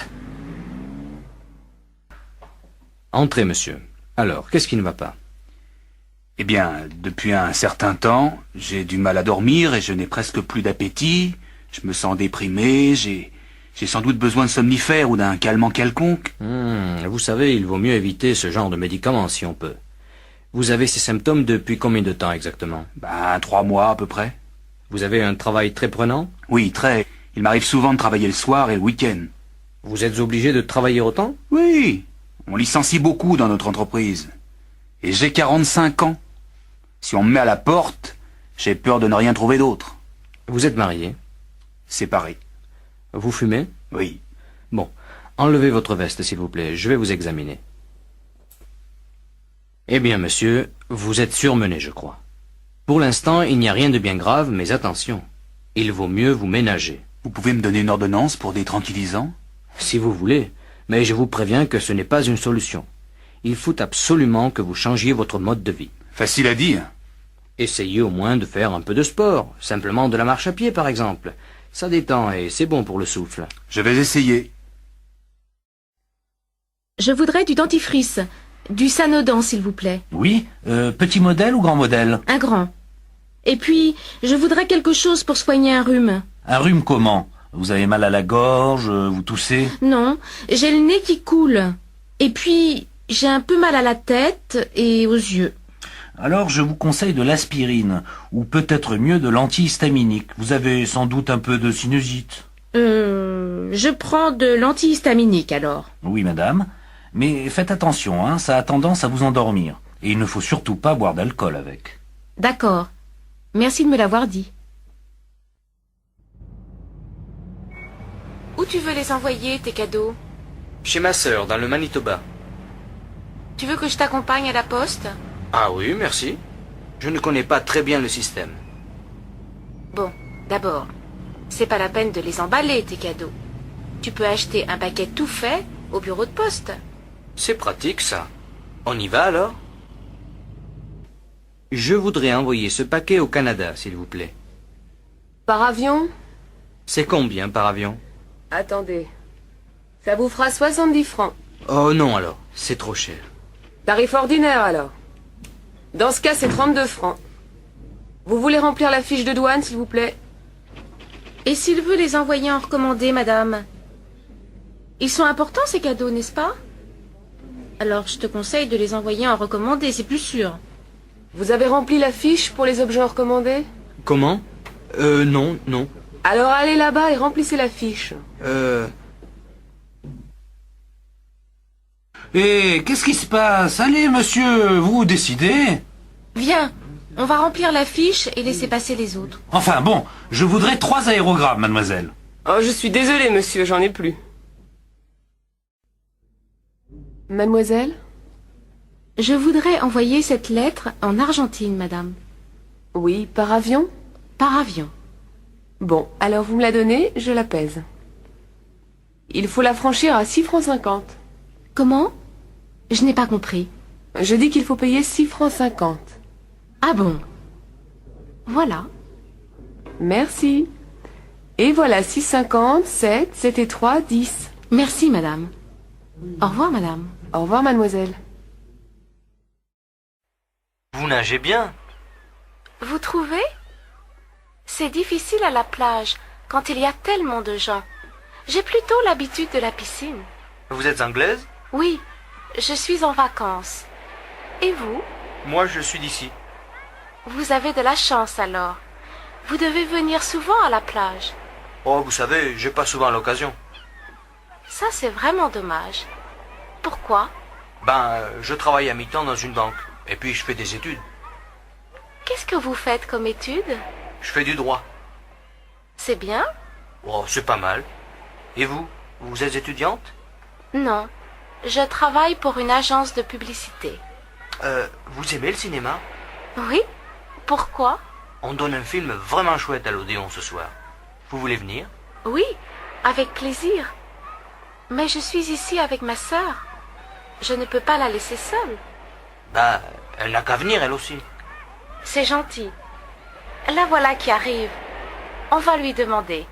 Speaker 15: Entrez, monsieur. Alors, qu'est-ce qui ne va pas?
Speaker 16: Eh bien, depuis un certain temps, j'ai du mal à dormir et je n'ai presque plus d'appétit. Je me sens déprimé, j'ai sans doute besoin de somnifères ou d'un calmant quelconque.
Speaker 15: Vous savez, il vaut mieux éviter ce genre de médicaments si on peut. Vous avez ces symptômes depuis combien de temps exactement?
Speaker 16: 3 mois à peu près.
Speaker 15: Vous avez un travail très prenant?
Speaker 16: Oui, très. Il m'arrive souvent de travailler le soir et le week-end.
Speaker 15: Vous êtes obligé de travailler autant?
Speaker 16: Oui. On licencie beaucoup dans notre entreprise. Et j'ai 45 ans. Si on me met à la porte, j'ai peur de ne rien trouver d'autre.
Speaker 15: Vous êtes marié?
Speaker 16: Séparé.
Speaker 15: Vous fumez?
Speaker 16: Oui.
Speaker 15: Bon, enlevez votre veste, s'il vous plaît. Je vais vous examiner. Eh bien, monsieur, vous êtes surmené, je crois. Pour l'instant, il n'y a rien de bien grave, mais attention. Il vaut mieux vous ménager.
Speaker 16: Vous pouvez me donner une ordonnance pour des tranquillisants?
Speaker 15: Si vous voulez, mais je vous préviens que ce n'est pas une solution. Il faut absolument que vous changiez votre mode de vie.
Speaker 16: Facile à dire.
Speaker 15: Essayez au moins de faire un peu de sport, simplement de la marche à pied par exemple. Ça détend et c'est bon pour le souffle.
Speaker 16: Je vais essayer.
Speaker 11: Je voudrais du dentifrice. Du Sanodan, s'il vous plaît.
Speaker 5: Oui, petit modèle ou grand modèle?
Speaker 11: Un grand. Et puis, je voudrais quelque chose pour soigner un rhume.
Speaker 5: Un rhume comment? Vous avez mal à la gorge, vous toussez?
Speaker 11: Non, j'ai le nez qui coule. Et puis, j'ai un peu mal à la tête et aux yeux.
Speaker 5: Alors je vous conseille de l'aspirine, ou peut-être mieux de l'antihistaminique. Vous avez sans doute un peu de sinusite.
Speaker 11: Je prends de l'antihistaminique alors.
Speaker 5: Oui, madame. Mais faites attention, hein, ça a tendance à vous endormir. Et il ne faut surtout pas boire d'alcool avec.
Speaker 11: D'accord. Merci de me l'avoir dit. Où tu veux les envoyer, tes cadeaux?
Speaker 15: Chez ma sœur, dans le Manitoba.
Speaker 11: Tu veux que je t'accompagne à la poste?
Speaker 15: Ah oui, merci. Je ne connais pas très bien le système.
Speaker 11: Bon, d'abord, c'est pas la peine de les emballer, tes cadeaux. Tu peux acheter un paquet tout fait au bureau de poste.
Speaker 15: C'est pratique, ça. On y va, alors? Je voudrais envoyer ce paquet au Canada, s'il vous plaît.
Speaker 12: Par avion?
Speaker 15: C'est combien par avion?
Speaker 12: Attendez. Ça vous fera 70 francs.
Speaker 15: Oh non, alors. C'est trop cher.
Speaker 12: Tarif ordinaire alors. Dans ce cas, c'est 32 francs. Vous voulez remplir la fiche de douane, s'il vous plaît?
Speaker 11: Et s'il veut les envoyer en recommandé, madame? Ils sont importants, ces cadeaux, n'est-ce pas? Alors, je te conseille de les envoyer en recommandé, c'est plus sûr.
Speaker 12: Vous avez rempli la fiche pour les objets recommandés?
Speaker 15: Comment? Non.
Speaker 12: Alors allez là-bas et remplissez la fiche.
Speaker 13: Et qu'est-ce qui se passe? Allez, monsieur, vous décidez.
Speaker 11: Viens, on va remplir la fiche et laisser passer les autres.
Speaker 13: Enfin bon, je voudrais 3 aérogrammes, mademoiselle.
Speaker 12: Oh, je suis désolée, monsieur, j'en ai plus. Mademoiselle?
Speaker 11: Je voudrais envoyer cette lettre en Argentine, madame.
Speaker 12: Oui, par avion?
Speaker 11: Par avion.
Speaker 12: Bon, alors vous me la donnez, je la pèse. Il faut la franchir à 6 francs 50.
Speaker 11: Comment? Je n'ai pas compris.
Speaker 12: Je dis qu'il faut payer 6 francs 50.
Speaker 11: Ah bon? Voilà.
Speaker 12: Merci. Et voilà, 6,50, 7, 7 et 3, 10.
Speaker 11: Merci, madame. Au revoir, madame.
Speaker 12: Au revoir, mademoiselle.
Speaker 15: Vous nagez bien.
Speaker 11: Vous trouvez? C'est difficile à la plage quand il y a tellement de gens. J'ai plutôt l'habitude de la piscine.
Speaker 15: Vous êtes anglaise?
Speaker 11: Oui, je suis en vacances. Et vous?
Speaker 15: Moi, je suis d'ici.
Speaker 11: Vous avez de la chance alors. Vous devez venir souvent à la plage.
Speaker 15: Oh, vous savez, j'ai pas souvent l'occasion.
Speaker 11: Ça, c'est vraiment dommage. Pourquoi?
Speaker 15: Je travaille à mi-temps dans une banque. Et puis, je fais des études.
Speaker 11: Qu'est-ce que vous faites comme études?
Speaker 15: Je fais du droit.
Speaker 11: C'est bien?
Speaker 15: Oh, c'est pas mal. Et vous? Vous êtes étudiante?
Speaker 11: Non. Je travaille pour une agence de publicité.
Speaker 15: Vous aimez le cinéma?
Speaker 11: Oui? Pourquoi?
Speaker 15: On donne un film vraiment chouette à l'Odéon ce soir. Vous voulez venir?
Speaker 11: Oui, avec plaisir. Mais je suis ici avec ma sœur. Je ne peux pas la laisser seule.
Speaker 15: Elle n'a qu'à venir, elle aussi.
Speaker 11: C'est gentil. La voilà qui arrive. On va lui demander.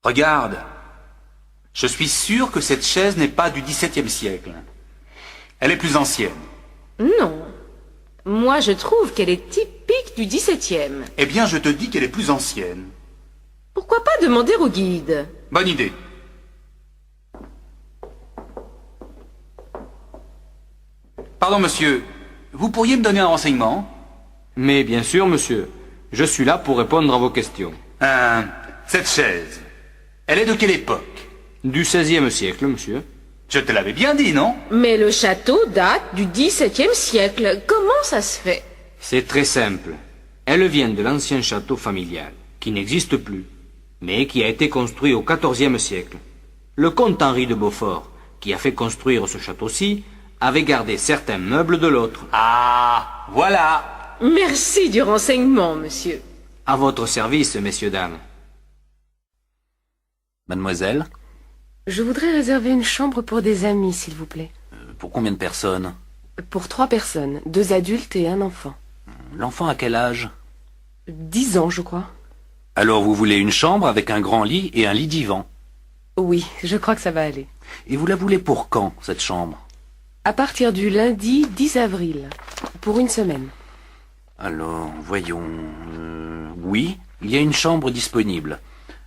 Speaker 16: Regarde. Je suis sûr que cette chaise n'est pas du XVIIe siècle. Elle est plus ancienne.
Speaker 11: Non. Moi, je trouve qu'elle est typique du XVIIe.
Speaker 16: Eh bien, je te dis qu'elle est plus ancienne.
Speaker 11: Pourquoi pas demander au guide?
Speaker 16: Bonne idée. Pardon, monsieur. Vous pourriez me donner un renseignement?
Speaker 15: Mais bien sûr, monsieur. Je suis là pour répondre à vos questions.
Speaker 16: Cette chaise, elle est de quelle époque?
Speaker 15: Du XVIe siècle, monsieur.
Speaker 16: Je te l'avais bien dit, non?
Speaker 11: Mais le château date du XVIIe siècle. Comment ça se fait?
Speaker 15: C'est très simple. Elle vient de l'ancien château familial, qui n'existe plus, mais qui a été construit au XIVe siècle. Le comte Henri de Beaufort, qui a fait construire ce château-ci, avait gardé certains meubles de l'autre.
Speaker 16: Ah, voilà.
Speaker 11: Merci du renseignement, monsieur.
Speaker 15: À votre service, messieurs, dames.
Speaker 13: Mademoiselle?
Speaker 12: Je voudrais réserver une chambre pour des amis, s'il vous plaît.
Speaker 13: Pour combien de personnes?
Speaker 12: Pour 3 personnes, 2 adultes et un enfant.
Speaker 13: L'enfant a quel âge?
Speaker 12: 10 ans, je crois.
Speaker 13: Alors vous voulez une chambre avec un grand lit et un lit divan?
Speaker 12: Oui, je crois que ça va aller.
Speaker 13: Et vous la voulez pour quand, cette chambre?
Speaker 12: À partir du lundi 10 avril, pour une semaine.
Speaker 13: Alors, voyons... Oui, il y a une chambre disponible.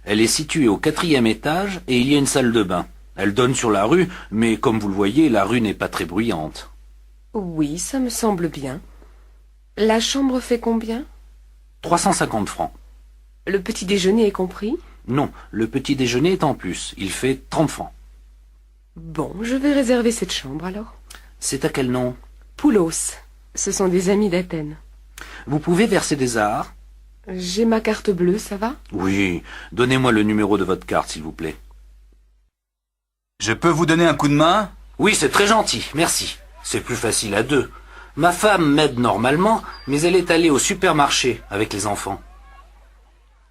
Speaker 13: Elle est située au 4e étage et il y a une salle de bain. Elle donne sur la rue, mais comme vous le voyez, la rue n'est pas très bruyante.
Speaker 12: Oui, ça me semble bien. La chambre fait combien?
Speaker 13: 350 francs.
Speaker 12: Le petit déjeuner est compris?
Speaker 13: Non, le petit déjeuner est en plus. Il fait 30 francs.
Speaker 12: Bon, je vais réserver cette chambre alors.
Speaker 13: C'est à quel nom?
Speaker 12: Poulos. Ce sont des amis d'Athènes.
Speaker 13: Vous pouvez verser des arts?
Speaker 12: J'ai ma carte bleue, ça va?
Speaker 13: Oui. Donnez-moi le numéro de votre carte, s'il vous plaît.
Speaker 16: Je peux vous donner un coup de main?
Speaker 13: Oui, c'est très gentil, merci. C'est plus facile à 2. Ma femme m'aide normalement, mais elle est allée au supermarché avec les enfants.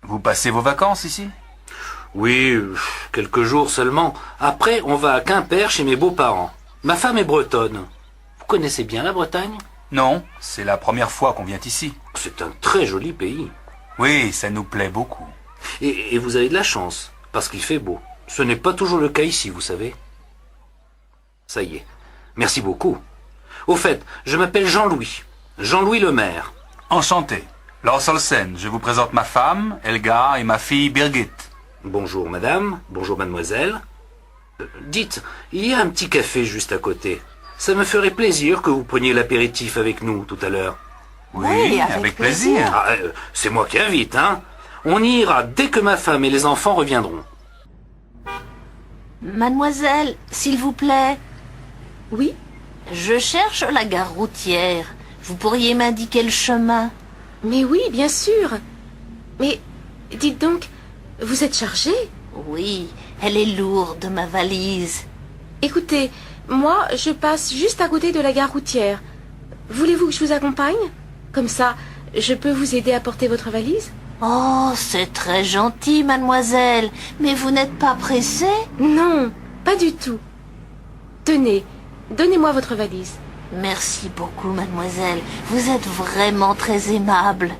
Speaker 16: Vous passez vos vacances ici?
Speaker 13: Oui, quelques jours seulement. Après, on va à Quimper chez mes beaux-parents. Ma femme est bretonne. Vous connaissez bien la Bretagne?
Speaker 16: Non, c'est la première fois qu'on vient ici.
Speaker 13: C'est un très joli pays.
Speaker 16: Oui, ça nous plaît beaucoup.
Speaker 13: Et vous avez de la chance, parce qu'il fait beau. Ce n'est pas toujours le cas ici, vous savez. Ça y est. Merci beaucoup. Au fait, je m'appelle Jean-Louis. Jean-Louis le maire.
Speaker 16: Enchanté. Lars Olsen, je vous présente ma femme, Helga, et ma fille, Birgit.
Speaker 13: Bonjour madame, bonjour mademoiselle. Dites, il y a un petit café juste à côté. Ça me ferait plaisir que vous preniez l'apéritif avec nous tout à l'heure.
Speaker 16: Oui, avec plaisir.
Speaker 13: Ah, c'est moi qui invite, hein. On y ira dès que ma femme et les enfants reviendront.
Speaker 10: Mademoiselle, s'il vous plaît.
Speaker 11: Oui?
Speaker 10: Je cherche la gare routière. Vous pourriez m'indiquer le chemin?
Speaker 11: Mais oui, bien sûr. Mais dites donc, vous êtes chargée?
Speaker 10: Oui, elle est lourde, ma valise.
Speaker 11: Écoutez, moi, je passe juste à côté de la gare routière. Voulez-vous que je vous accompagne? Comme ça, je peux vous aider à porter votre valise?
Speaker 10: Oh, c'est très gentil, mademoiselle. Mais vous n'êtes pas pressée?
Speaker 11: Non, pas du tout. Tenez, donnez-moi votre valise.
Speaker 10: Merci beaucoup, mademoiselle. Vous êtes vraiment très aimable.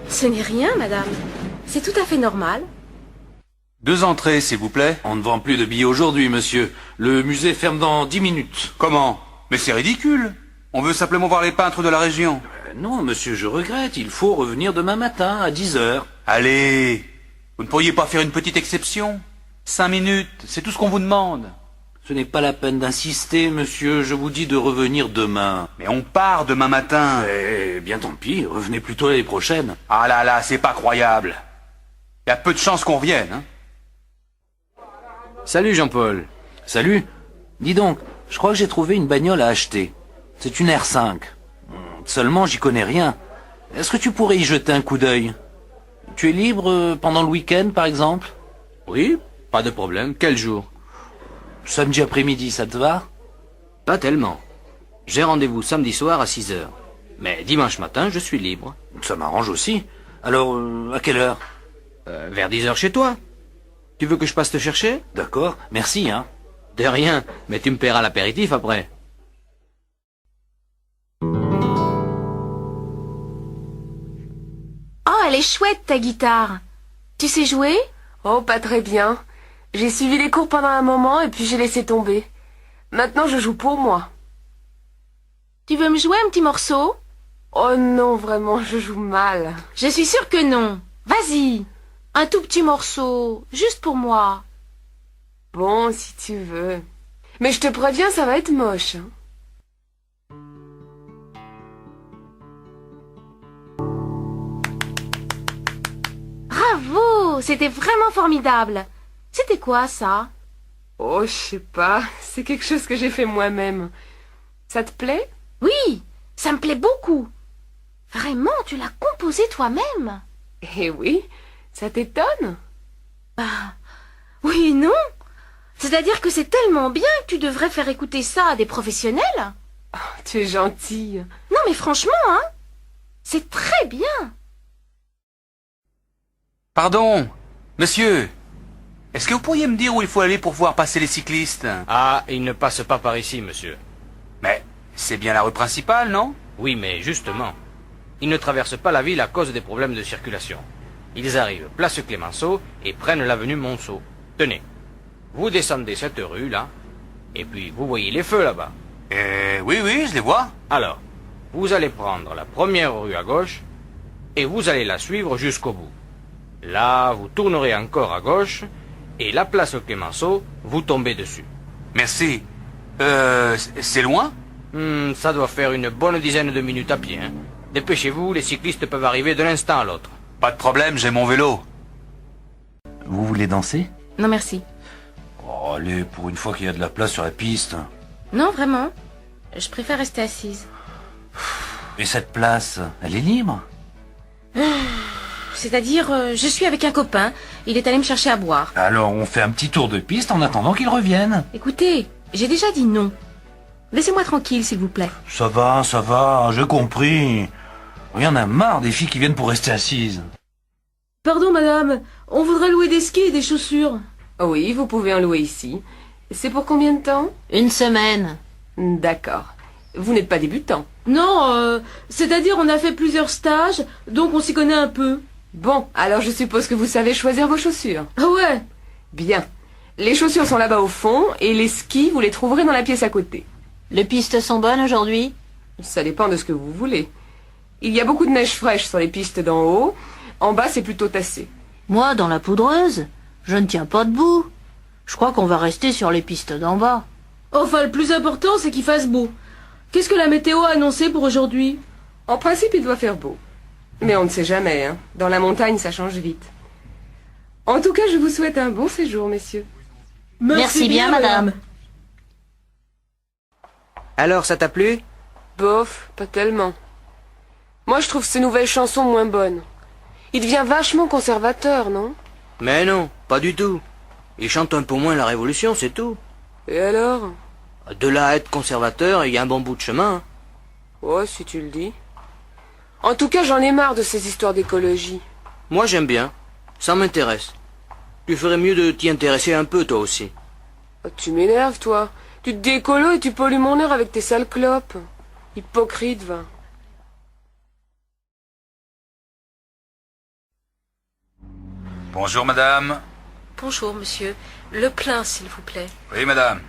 Speaker 11: Ce n'est rien, madame. C'est tout à fait normal.
Speaker 16: 2 entrées, s'il vous plaît.
Speaker 13: On ne vend plus de billets aujourd'hui, monsieur. Le musée ferme dans 10 minutes.
Speaker 16: Comment? Mais c'est ridicule. On veut simplement voir les peintres de la région.
Speaker 13: Non, monsieur, je regrette. Il faut revenir demain matin à 10 heures.
Speaker 16: Allez, vous ne pourriez pas faire une petite exception? 5 minutes, c'est tout ce qu'on vous demande.
Speaker 13: Ce n'est pas la peine d'insister, monsieur. Je vous dis de revenir demain.
Speaker 16: Mais on part demain matin.
Speaker 13: Eh bien, tant pis. Revenez plutôt l'année prochaine.
Speaker 16: Ah là là, c'est pas croyable. Il y a peu de chances qu'on revienne, hein.
Speaker 15: Salut Jean-Paul.
Speaker 13: Salut. Dis donc, je crois que j'ai trouvé une bagnole à acheter. C'est une R5. Seulement, j'y connais rien. Est-ce que tu pourrais y jeter un coup d'œil? Tu es libre pendant le week-end, par exemple?
Speaker 15: Oui, pas de problème. Quel jour?
Speaker 13: Samedi après-midi, ça te va?
Speaker 15: Pas tellement. J'ai rendez-vous samedi soir à 6 heures. Mais dimanche matin, je suis libre.
Speaker 13: Ça m'arrange aussi. Alors, à quelle heure?
Speaker 15: Vers 10 heures chez toi. Tu veux que je passe te chercher?
Speaker 13: D'accord, merci, hein.
Speaker 15: De rien, mais tu me paieras l'apéritif après.
Speaker 11: Oh, elle est chouette, ta guitare. Tu sais jouer?
Speaker 12: Oh, pas très bien. J'ai suivi les cours pendant un moment et puis j'ai laissé tomber. Maintenant, je joue pour moi.
Speaker 11: Tu veux me jouer un petit morceau?
Speaker 12: Oh non, vraiment, je joue mal.
Speaker 11: Je suis sûre que non. Vas-y. Un tout petit morceau, juste pour moi.
Speaker 12: Bon, si tu veux. Mais je te préviens, ça va être moche. Hein.
Speaker 11: Bravo, c'était vraiment formidable. C'était quoi, ça?
Speaker 12: Oh, je sais pas. C'est quelque chose que j'ai fait moi-même. Ça te plaît?
Speaker 11: Oui, ça me plaît beaucoup. Vraiment, tu l'as composé toi-même?
Speaker 12: Eh oui, ça t'étonne?
Speaker 11: Bah, oui et non. C'est-à-dire que c'est tellement bien que tu devrais faire écouter ça à des professionnels.
Speaker 12: Oh, tu es gentille.
Speaker 11: Non mais franchement, hein, c'est très bien.
Speaker 16: Pardon, monsieur. Est-ce que vous pourriez me dire où il faut aller pour voir passer les cyclistes?
Speaker 15: Ah, ils ne passent pas par ici, monsieur.
Speaker 16: Mais c'est bien la rue principale, non?
Speaker 15: Oui, mais justement, ils ne traversent pas la ville à cause des problèmes de circulation. Ils arrivent place Clémenceau et prennent l'avenue Monceau. Tenez, vous descendez cette rue, là, et puis vous voyez les feux là-bas.
Speaker 16: Oui, je les vois.
Speaker 15: Alors, vous allez prendre la première rue à gauche, et vous allez la suivre jusqu'au bout. Là, vous tournerez encore à gauche, et la place Clémenceau, vous tombez dessus.
Speaker 16: Merci. C'est loin?
Speaker 15: Ça doit faire une bonne dizaine de minutes à pied. Hein. Dépêchez-vous, les cyclistes peuvent arriver de l'instant à l'autre.
Speaker 16: Pas de problème, j'ai mon vélo.
Speaker 13: Vous voulez danser?
Speaker 11: Non merci.
Speaker 13: Oh, allez, pour une fois qu'il y a de la place sur la piste.
Speaker 11: Non, vraiment. Je préfère rester assise.
Speaker 13: Et cette place, elle est libre?
Speaker 11: C'est-à-dire, je suis avec un copain. Il est allé me chercher à boire.
Speaker 13: Alors, on fait un petit tour de piste en attendant qu'il revienne.
Speaker 11: Écoutez, j'ai déjà dit non. Laissez-moi tranquille, s'il vous plaît.
Speaker 13: Ça va, j'ai compris. Il y en a marre des filles qui viennent pour rester assises.
Speaker 14: Pardon, madame, on voudrait louer des skis et des chaussures.
Speaker 12: Oui, vous pouvez en louer ici. C'est pour combien de temps?
Speaker 10: 1 semaine.
Speaker 12: D'accord. Vous n'êtes pas débutant?
Speaker 14: Non, c'est-à-dire on a fait plusieurs stages, donc on s'y connaît un peu.
Speaker 12: Bon, alors je suppose que vous savez choisir vos chaussures.
Speaker 14: Ah ouais.
Speaker 12: Bien. Les chaussures sont là-bas au fond, et les skis, vous les trouverez dans la pièce à côté.
Speaker 17: Les pistes sont bonnes aujourd'hui?
Speaker 12: Ça dépend de ce que vous voulez. Il y a beaucoup de neige fraîche sur les pistes d'en haut. En bas, c'est plutôt tassé.
Speaker 17: Moi, dans la poudreuse, je ne tiens pas debout. Je crois qu'on va rester sur les pistes d'en bas.
Speaker 11: Enfin, le plus important, c'est qu'il fasse beau. Qu'est-ce que la météo a annoncé pour aujourd'hui?
Speaker 12: En principe, il doit faire beau. Mais on ne sait jamais, hein. Dans la montagne, ça change vite. En tout cas, je vous souhaite un bon séjour, messieurs.
Speaker 17: Merci bien, madame.
Speaker 18: Alors, ça t'a plu?
Speaker 12: Bof, pas tellement. Moi, je trouve ces nouvelles chansons moins bonnes. Il devient vachement conservateur, non?
Speaker 18: Mais non, pas du tout. Il chante un peu moins la Révolution, c'est tout.
Speaker 12: Et alors?
Speaker 18: De là à être conservateur, il y a un bon bout de chemin.
Speaker 12: Ouais, si tu le dis. En tout cas, j'en ai marre de ces histoires d'écologie.
Speaker 18: Moi, j'aime bien. Ça m'intéresse. Tu ferais mieux de t'y intéresser un peu, toi aussi.
Speaker 12: Oh, tu m'énerves, toi. Tu te dis écolo et tu pollues mon air avec tes sales clopes. Hypocrite, va.
Speaker 16: Bonjour, madame.
Speaker 11: Bonjour, monsieur. Le plein, s'il vous plaît.
Speaker 16: Oui, madame.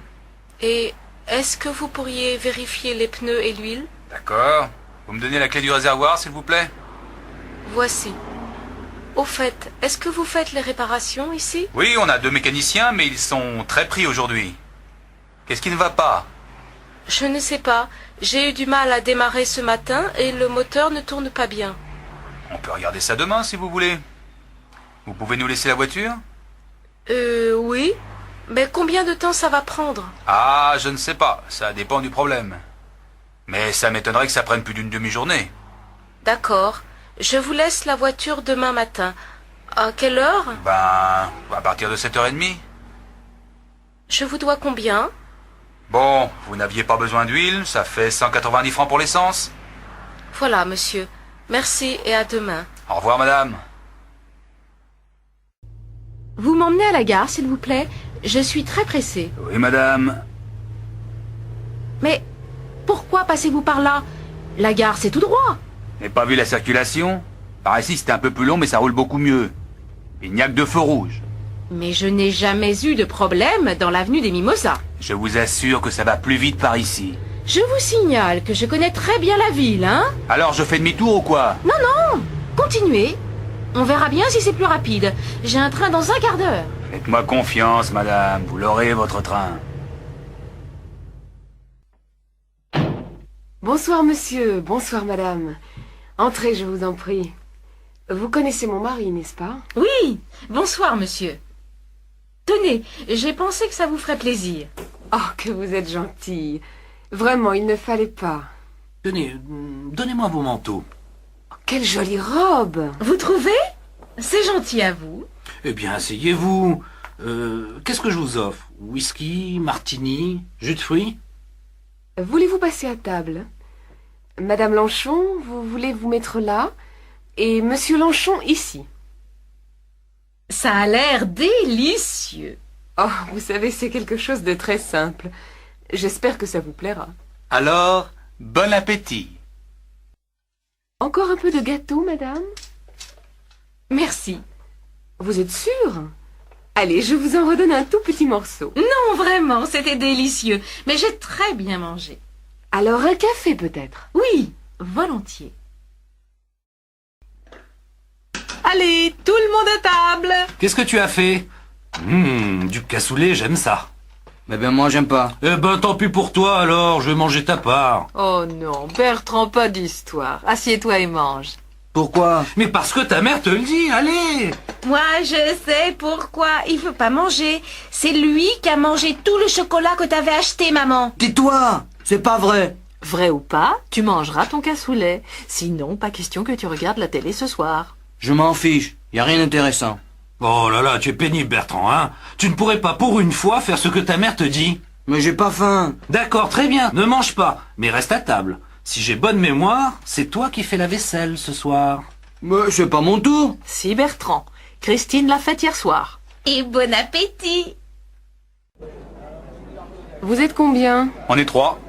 Speaker 11: Et est-ce que vous pourriez vérifier les pneus et l'huile?
Speaker 16: D'accord. Vous me donnez la clé du réservoir, s'il vous plaît?
Speaker 11: Voici. Au fait, est-ce que vous faites les réparations ici?
Speaker 16: Oui, on a 2 mécaniciens, mais ils sont très pris aujourd'hui. Qu'est-ce qui ne va pas?
Speaker 11: Je ne sais pas. J'ai eu du mal à démarrer ce matin et le moteur ne tourne pas bien.
Speaker 16: On peut regarder ça demain, si vous voulez. Vous pouvez nous laisser la voiture?
Speaker 11: Oui. Mais combien de temps ça va prendre?
Speaker 16: Ah, je ne sais pas. Ça dépend du problème. Mais ça m'étonnerait que ça prenne plus d'une demi-journée.
Speaker 11: D'accord. Je vous laisse la voiture demain matin. À quelle heure?
Speaker 16: Ben, à partir de 7h30.
Speaker 11: Je vous dois combien?
Speaker 16: Bon, vous n'aviez pas besoin d'huile, ça fait 190 francs pour l'essence.
Speaker 11: Voilà, monsieur. Merci et à demain.
Speaker 16: Au revoir, madame.
Speaker 11: Vous m'emmenez à la gare, s'il vous plaît? Je suis très pressée.
Speaker 16: Oui, madame.
Speaker 11: Mais pourquoi passez-vous par là? La gare, c'est tout droit.
Speaker 16: Vous n'avez pas vu la circulation? Par ici, c'était un peu plus long, mais ça roule beaucoup mieux. Il n'y a que 2 feux rouges.
Speaker 11: Mais je n'ai jamais eu de problème dans l'avenue des Mimosas.
Speaker 16: Je vous assure que ça va plus vite par ici.
Speaker 11: Je vous signale que je connais très bien la ville, hein?
Speaker 16: Alors, je fais demi-tour ou quoi?
Speaker 11: Non, non! Continuez. On verra bien si c'est plus rapide. J'ai un train dans un quart d'heure.
Speaker 16: Faites-moi confiance, madame. Vous l'aurez, votre train.
Speaker 12: Bonsoir, monsieur. Bonsoir, madame. Entrez, je vous en prie. Vous connaissez mon mari, n'est-ce pas?
Speaker 11: Oui. Bonsoir, monsieur. Tenez, j'ai pensé que ça vous ferait plaisir.
Speaker 12: Oh, que vous êtes gentille. Vraiment, il ne fallait pas.
Speaker 13: Tenez, donnez-moi vos manteaux.
Speaker 12: Quelle jolie robe!
Speaker 11: Vous trouvez? C'est gentil à vous.
Speaker 13: Eh bien, asseyez-vous. Qu'est-ce que je vous offre? Whisky, martini, jus de fruits?
Speaker 12: Voulez-vous passer à table? Madame Lanchon, vous voulez vous mettre là? Et Monsieur Lanchon ici.
Speaker 11: Ça a l'air délicieux.
Speaker 12: Oh, vous savez, c'est quelque chose de très simple. J'espère que ça vous plaira.
Speaker 16: Alors, bon appétit.
Speaker 12: Encore un peu de gâteau, madame?
Speaker 11: Merci.
Speaker 12: Vous êtes sûre? Allez, je vous en redonne un tout petit morceau.
Speaker 11: Non, vraiment, c'était délicieux. Mais j'ai très bien mangé.
Speaker 12: Alors un café, peut-être?
Speaker 11: Oui, volontiers.
Speaker 14: Allez, tout le monde à table!
Speaker 13: Qu'est-ce que tu as fait? Du cassoulet, j'aime ça.
Speaker 18: Mais ben moi, j'aime pas.
Speaker 13: Eh ben, tant pis pour toi, alors, je vais manger ta part.
Speaker 19: Oh non, Bertrand, pas d'histoire. Assieds-toi et mange.
Speaker 18: Pourquoi?
Speaker 13: Mais parce que ta mère te le dit, allez!
Speaker 11: Moi, je sais pourquoi. Il veut pas manger. C'est lui qui a mangé tout le chocolat que t'avais acheté, maman.
Speaker 18: Tais-toi! C'est pas vrai!
Speaker 19: Vrai ou pas, tu mangeras ton cassoulet. Sinon, pas question que tu regardes la télé ce soir.
Speaker 18: Je m'en fiche, y a rien d'intéressant.
Speaker 13: Oh là là, tu es pénible, Bertrand, hein? Tu ne pourrais pas, pour une fois, faire ce que ta mère te dit?
Speaker 18: Mais j'ai pas faim.
Speaker 13: D'accord, très bien, ne mange pas, mais reste à table. Si j'ai bonne mémoire, c'est toi qui fais la vaisselle ce soir.
Speaker 18: Mais c'est pas mon tour.
Speaker 19: Si, Bertrand. Christine l'a fait hier soir.
Speaker 11: Et bon appétit.
Speaker 12: Vous êtes combien?
Speaker 16: On est 3.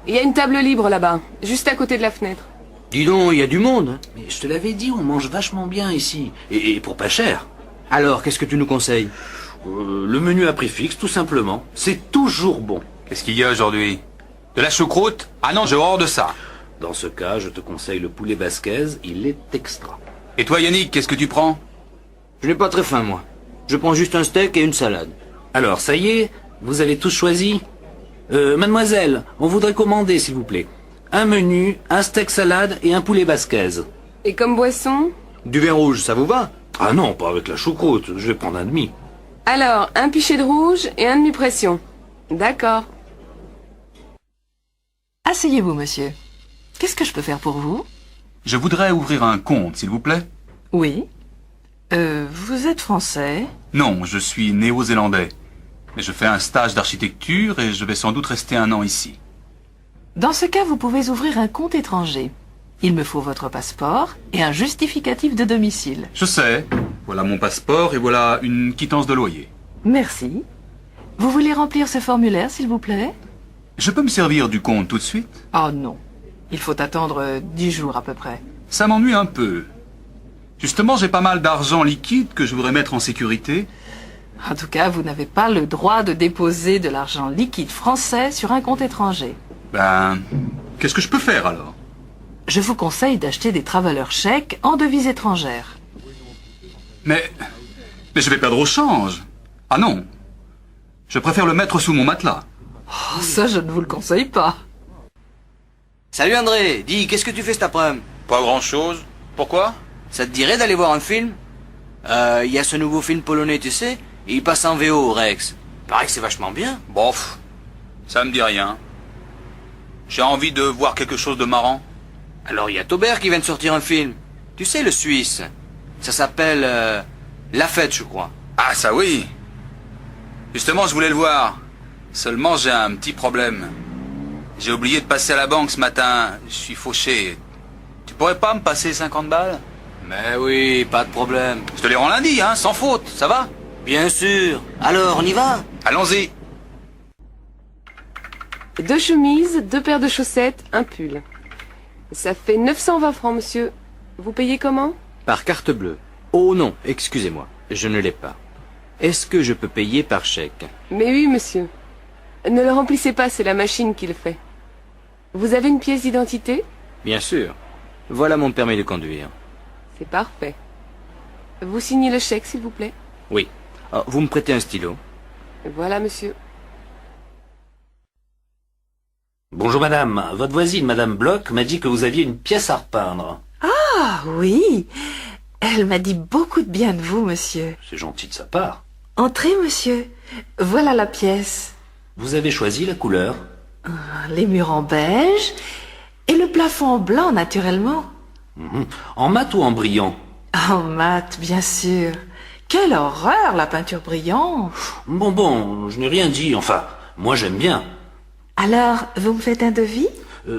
Speaker 12: Il y a une table libre là-bas, juste à côté de la fenêtre.
Speaker 18: Dis donc, il y a du monde.
Speaker 13: Mais je te l'avais dit, on mange vachement bien ici. Et pour pas cher.
Speaker 18: Alors, qu'est-ce que tu nous conseilles?
Speaker 13: Le menu à prix fixe, tout simplement. C'est toujours bon.
Speaker 16: Qu'est-ce qu'il y a aujourd'hui? De la choucroute? Ah non, j'ai horreur de ça.
Speaker 13: Dans ce cas, je te conseille le poulet basquez, il est extra.
Speaker 16: Et toi, Yannick, qu'est-ce que tu prends?
Speaker 18: Je n'ai pas très faim, moi. Je prends juste un steak et une salade.
Speaker 13: Alors, ça y est, vous avez tous choisi? Mademoiselle, on voudrait commander, s'il vous plaît. Un menu, un steak salade et un poulet basquez.
Speaker 12: Et comme boisson?
Speaker 18: Du vin rouge, ça vous va?
Speaker 13: Ah non, pas avec la choucroute, je vais prendre un demi.
Speaker 12: Alors, un pichet de rouge et un demi-pression. D'accord.
Speaker 19: Asseyez-vous, monsieur. Qu'est-ce que je peux faire pour vous?
Speaker 16: Je voudrais ouvrir un compte, s'il vous plaît.
Speaker 19: Oui. Vous êtes français?
Speaker 16: Non, je suis néo-zélandais. Mais je fais un stage d'architecture et je vais sans doute rester 1 an ici.
Speaker 19: Dans ce cas, vous pouvez ouvrir un compte étranger. Il me faut votre passeport et un justificatif de domicile.
Speaker 16: Je sais. Voilà mon passeport et voilà une quittance de loyer.
Speaker 19: Merci. Vous voulez remplir ce formulaire, s'il vous plaît?
Speaker 16: Je peux me servir du compte tout de suite?
Speaker 19: Oh non. Il faut attendre 10 jours à peu près.
Speaker 16: Ça m'ennuie un peu. Justement, j'ai pas mal d'argent liquide que je voudrais mettre en sécurité.
Speaker 19: En tout cas, vous n'avez pas le droit de déposer de l'argent liquide français sur un compte étranger.
Speaker 16: Ben, qu'est-ce que je peux faire alors?
Speaker 19: Je vous conseille d'acheter des travelers chèques en devises étrangères.
Speaker 16: Mais je vais perdre au change. Ah non. Je préfère le mettre sous mon matelas.
Speaker 19: Oh, ça, je ne vous le conseille pas.
Speaker 18: Salut André, dis, qu'est-ce que tu fais cet après-midi?
Speaker 16: Pas grand-chose. Pourquoi?
Speaker 18: Ça te dirait d'aller voir un film? Il y a ce nouveau film polonais, tu sais, et il passe en VO au Rex. Paraît que c'est vachement bien.
Speaker 16: Bof, ça me dit rien. J'ai envie de voir quelque chose de marrant.
Speaker 18: Alors il y a Taubert qui vient de sortir un film. Tu sais, le Suisse. Ça s'appelle La Fête, je crois.
Speaker 16: Ah ça oui. Justement, je voulais le voir. Seulement, j'ai un petit problème. J'ai oublié de passer à la banque ce matin. Je suis fauché. Tu pourrais pas me passer 50 balles?
Speaker 18: Mais oui, pas de problème.
Speaker 16: Je te les rends lundi, hein, sans faute, ça va?
Speaker 18: Bien sûr. Alors, on y va?
Speaker 16: Allons-y.
Speaker 12: 2 chemises, 2 paires de chaussettes, un pull. Ça fait 920 francs, monsieur. Vous payez comment?
Speaker 18: Par carte bleue. Oh non, excusez-moi, je ne l'ai pas. Est-ce que je peux payer par chèque?
Speaker 12: Mais oui, monsieur. Ne le remplissez pas, c'est la machine qui le fait. Vous avez une pièce d'identité?
Speaker 18: Bien sûr. Voilà mon permis de conduire.
Speaker 12: C'est parfait. Vous signez le chèque, s'il vous plaît?
Speaker 18: Oui. Oh, vous me prêtez un stylo?
Speaker 12: Voilà, monsieur.
Speaker 13: Bonjour madame, votre voisine, madame Bloch, m'a dit que vous aviez une pièce à repeindre.
Speaker 19: Ah oui. Elle m'a dit beaucoup de bien de vous, monsieur.
Speaker 13: C'est gentil de sa part.
Speaker 19: Entrez, monsieur. Voilà la pièce.
Speaker 13: Vous avez choisi la couleur?
Speaker 19: Les murs en beige et le plafond en blanc, naturellement.
Speaker 13: En mat ou en brillant?
Speaker 19: En mat, bien sûr. Quelle horreur, la peinture brillante.
Speaker 13: Bon, je n'ai rien dit. Enfin, moi j'aime bien.
Speaker 19: Alors, vous me faites un devis?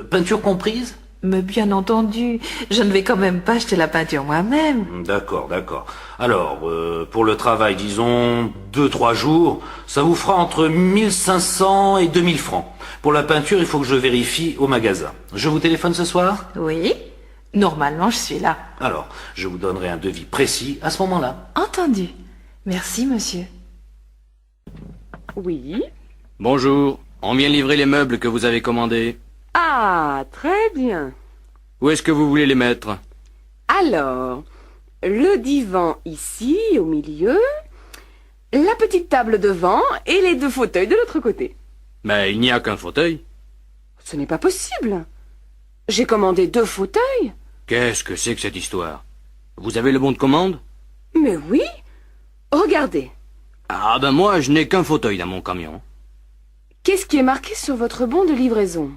Speaker 13: Peinture comprise?
Speaker 19: Mais bien entendu, je ne vais quand même pas acheter la peinture moi-même.
Speaker 13: D'accord. Alors, pour le travail, disons 2-3 jours, ça vous fera entre 1500 et 2000 francs. Pour la peinture, il faut que je vérifie au magasin. Je vous téléphone ce soir?
Speaker 19: Oui, normalement je suis là.
Speaker 13: Alors, je vous donnerai un devis précis à ce moment-là.
Speaker 19: Entendu. Merci, monsieur.
Speaker 12: Oui.
Speaker 18: Bonjour, on vient livrer les meubles que vous avez commandés.
Speaker 12: Ah, très bien.
Speaker 18: Où est-ce que vous voulez les mettre?
Speaker 12: Alors, le divan ici, au milieu, la petite table devant et les 2 fauteuils de l'autre côté.
Speaker 18: Mais il n'y a qu'un fauteuil.
Speaker 12: Ce n'est pas possible. J'ai commandé 2 fauteuils.
Speaker 18: Qu'est-ce que c'est que cette histoire? Vous avez le bon de commande?
Speaker 12: Mais oui. Regardez.
Speaker 18: Ah ben moi, je n'ai qu'un fauteuil dans mon camion.
Speaker 12: Qu'est-ce qui est marqué sur votre bon de livraison?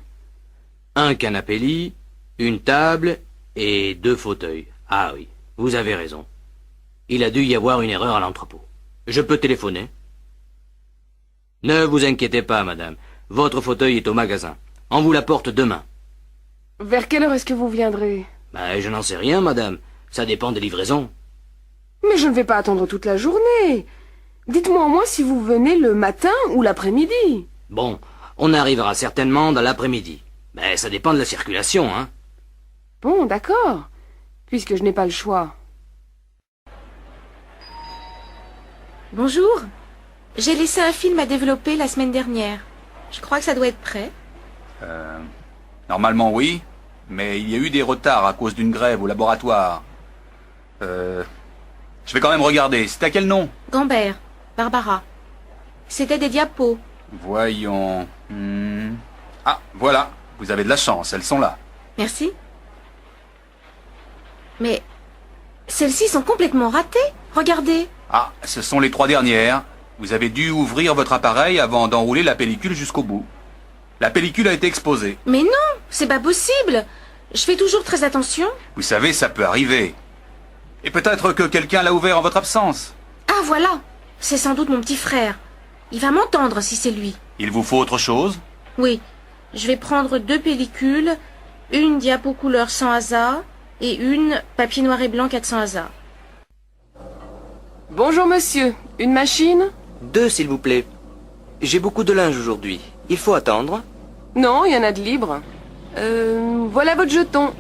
Speaker 18: Un canapé-lit, une table et 2 fauteuils. Ah oui, vous avez raison. Il a dû y avoir une erreur à l'entrepôt. Je peux téléphoner? Ne vous inquiétez pas, madame. Votre fauteuil est au magasin. On vous l'apporte demain.
Speaker 12: Vers quelle heure est-ce que vous viendrez?
Speaker 18: Ben, je n'en sais rien, madame. Ça dépend des livraisons.
Speaker 12: Mais je ne vais pas attendre toute la journée. Dites-moi au moins si vous venez le matin ou l'après-midi.
Speaker 18: Bon, on arrivera certainement dans l'après-midi. Mais ça dépend de la circulation, hein.
Speaker 12: Bon, d'accord. Puisque je n'ai pas le choix.
Speaker 11: Bonjour. J'ai laissé un film à développer la semaine dernière. Je crois que ça doit être prêt.
Speaker 16: Normalement oui, mais il y a eu des retards à cause d'une grève au laboratoire. Je vais quand même regarder. C'est à quel nom?
Speaker 11: Gambert, Barbara. C'était des diapos.
Speaker 16: Voyons. Ah, voilà. Vous avez de la chance, elles sont là.
Speaker 11: Merci. Mais celles-ci sont complètement ratées. Regardez.
Speaker 16: Ah, ce sont les 3 dernières. Vous avez dû ouvrir votre appareil avant d'enrouler la pellicule jusqu'au bout. La pellicule a été exposée.
Speaker 11: Mais non, c'est pas possible. Je fais toujours très attention.
Speaker 16: Vous savez, ça peut arriver. Et peut-être que quelqu'un l'a ouvert en votre absence.
Speaker 11: Ah voilà, c'est sans doute mon petit frère. Il va m'entendre si c'est lui.
Speaker 16: Il vous faut autre chose?
Speaker 11: Oui, je vais prendre 2 pellicules, une diapo couleur sans hasard et une papier noir et blanc 400 hasard.
Speaker 12: Bonjour monsieur, une machine?
Speaker 18: 2 s'il vous plaît. J'ai beaucoup de linge aujourd'hui. Il faut attendre?
Speaker 12: Non, il y en a de libre. Voilà votre jeton.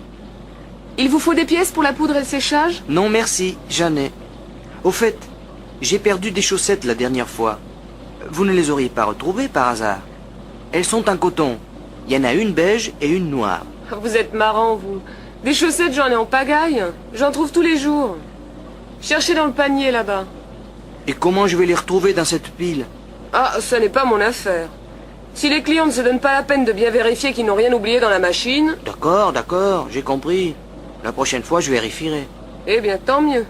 Speaker 12: Il vous faut des pièces pour la poudre et le séchage?
Speaker 18: Non merci, j'en ai. Au fait, j'ai perdu des chaussettes la dernière fois. Vous ne les auriez pas retrouvées par hasard? Elles sont en coton. Il y en a une beige et une noire.
Speaker 12: Vous êtes marrant, vous. Des chaussettes, j'en ai en pagaille. J'en trouve tous les jours. Cherchez dans le panier, là-bas.
Speaker 18: Et comment je vais les retrouver dans cette pile?
Speaker 12: Ah, ça n'est pas mon affaire. Si les clients ne se donnent pas la peine de bien vérifier qu'ils n'ont rien oublié dans la machine...
Speaker 18: D'accord, j'ai compris. La prochaine fois, je vérifierai.
Speaker 12: Eh bien, tant mieux.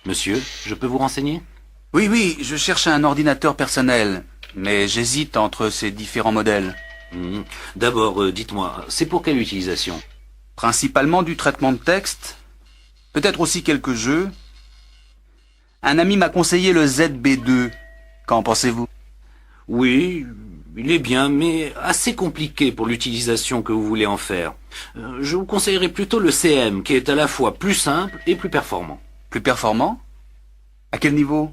Speaker 13: Monsieur, je peux vous renseigner?
Speaker 16: Oui, je cherche un ordinateur personnel, mais j'hésite entre ces différents modèles.
Speaker 13: D'abord, dites-moi, c'est pour quelle utilisation?
Speaker 16: Principalement du traitement de texte, peut-être aussi quelques jeux. Un ami m'a conseillé le ZB2. Qu'en pensez-vous?
Speaker 13: Oui, il est bien, mais assez compliqué pour l'utilisation que vous voulez en faire. Je vous conseillerais plutôt le CM, qui est à la fois plus simple et plus performant.
Speaker 16: Plus performant? À quel niveau?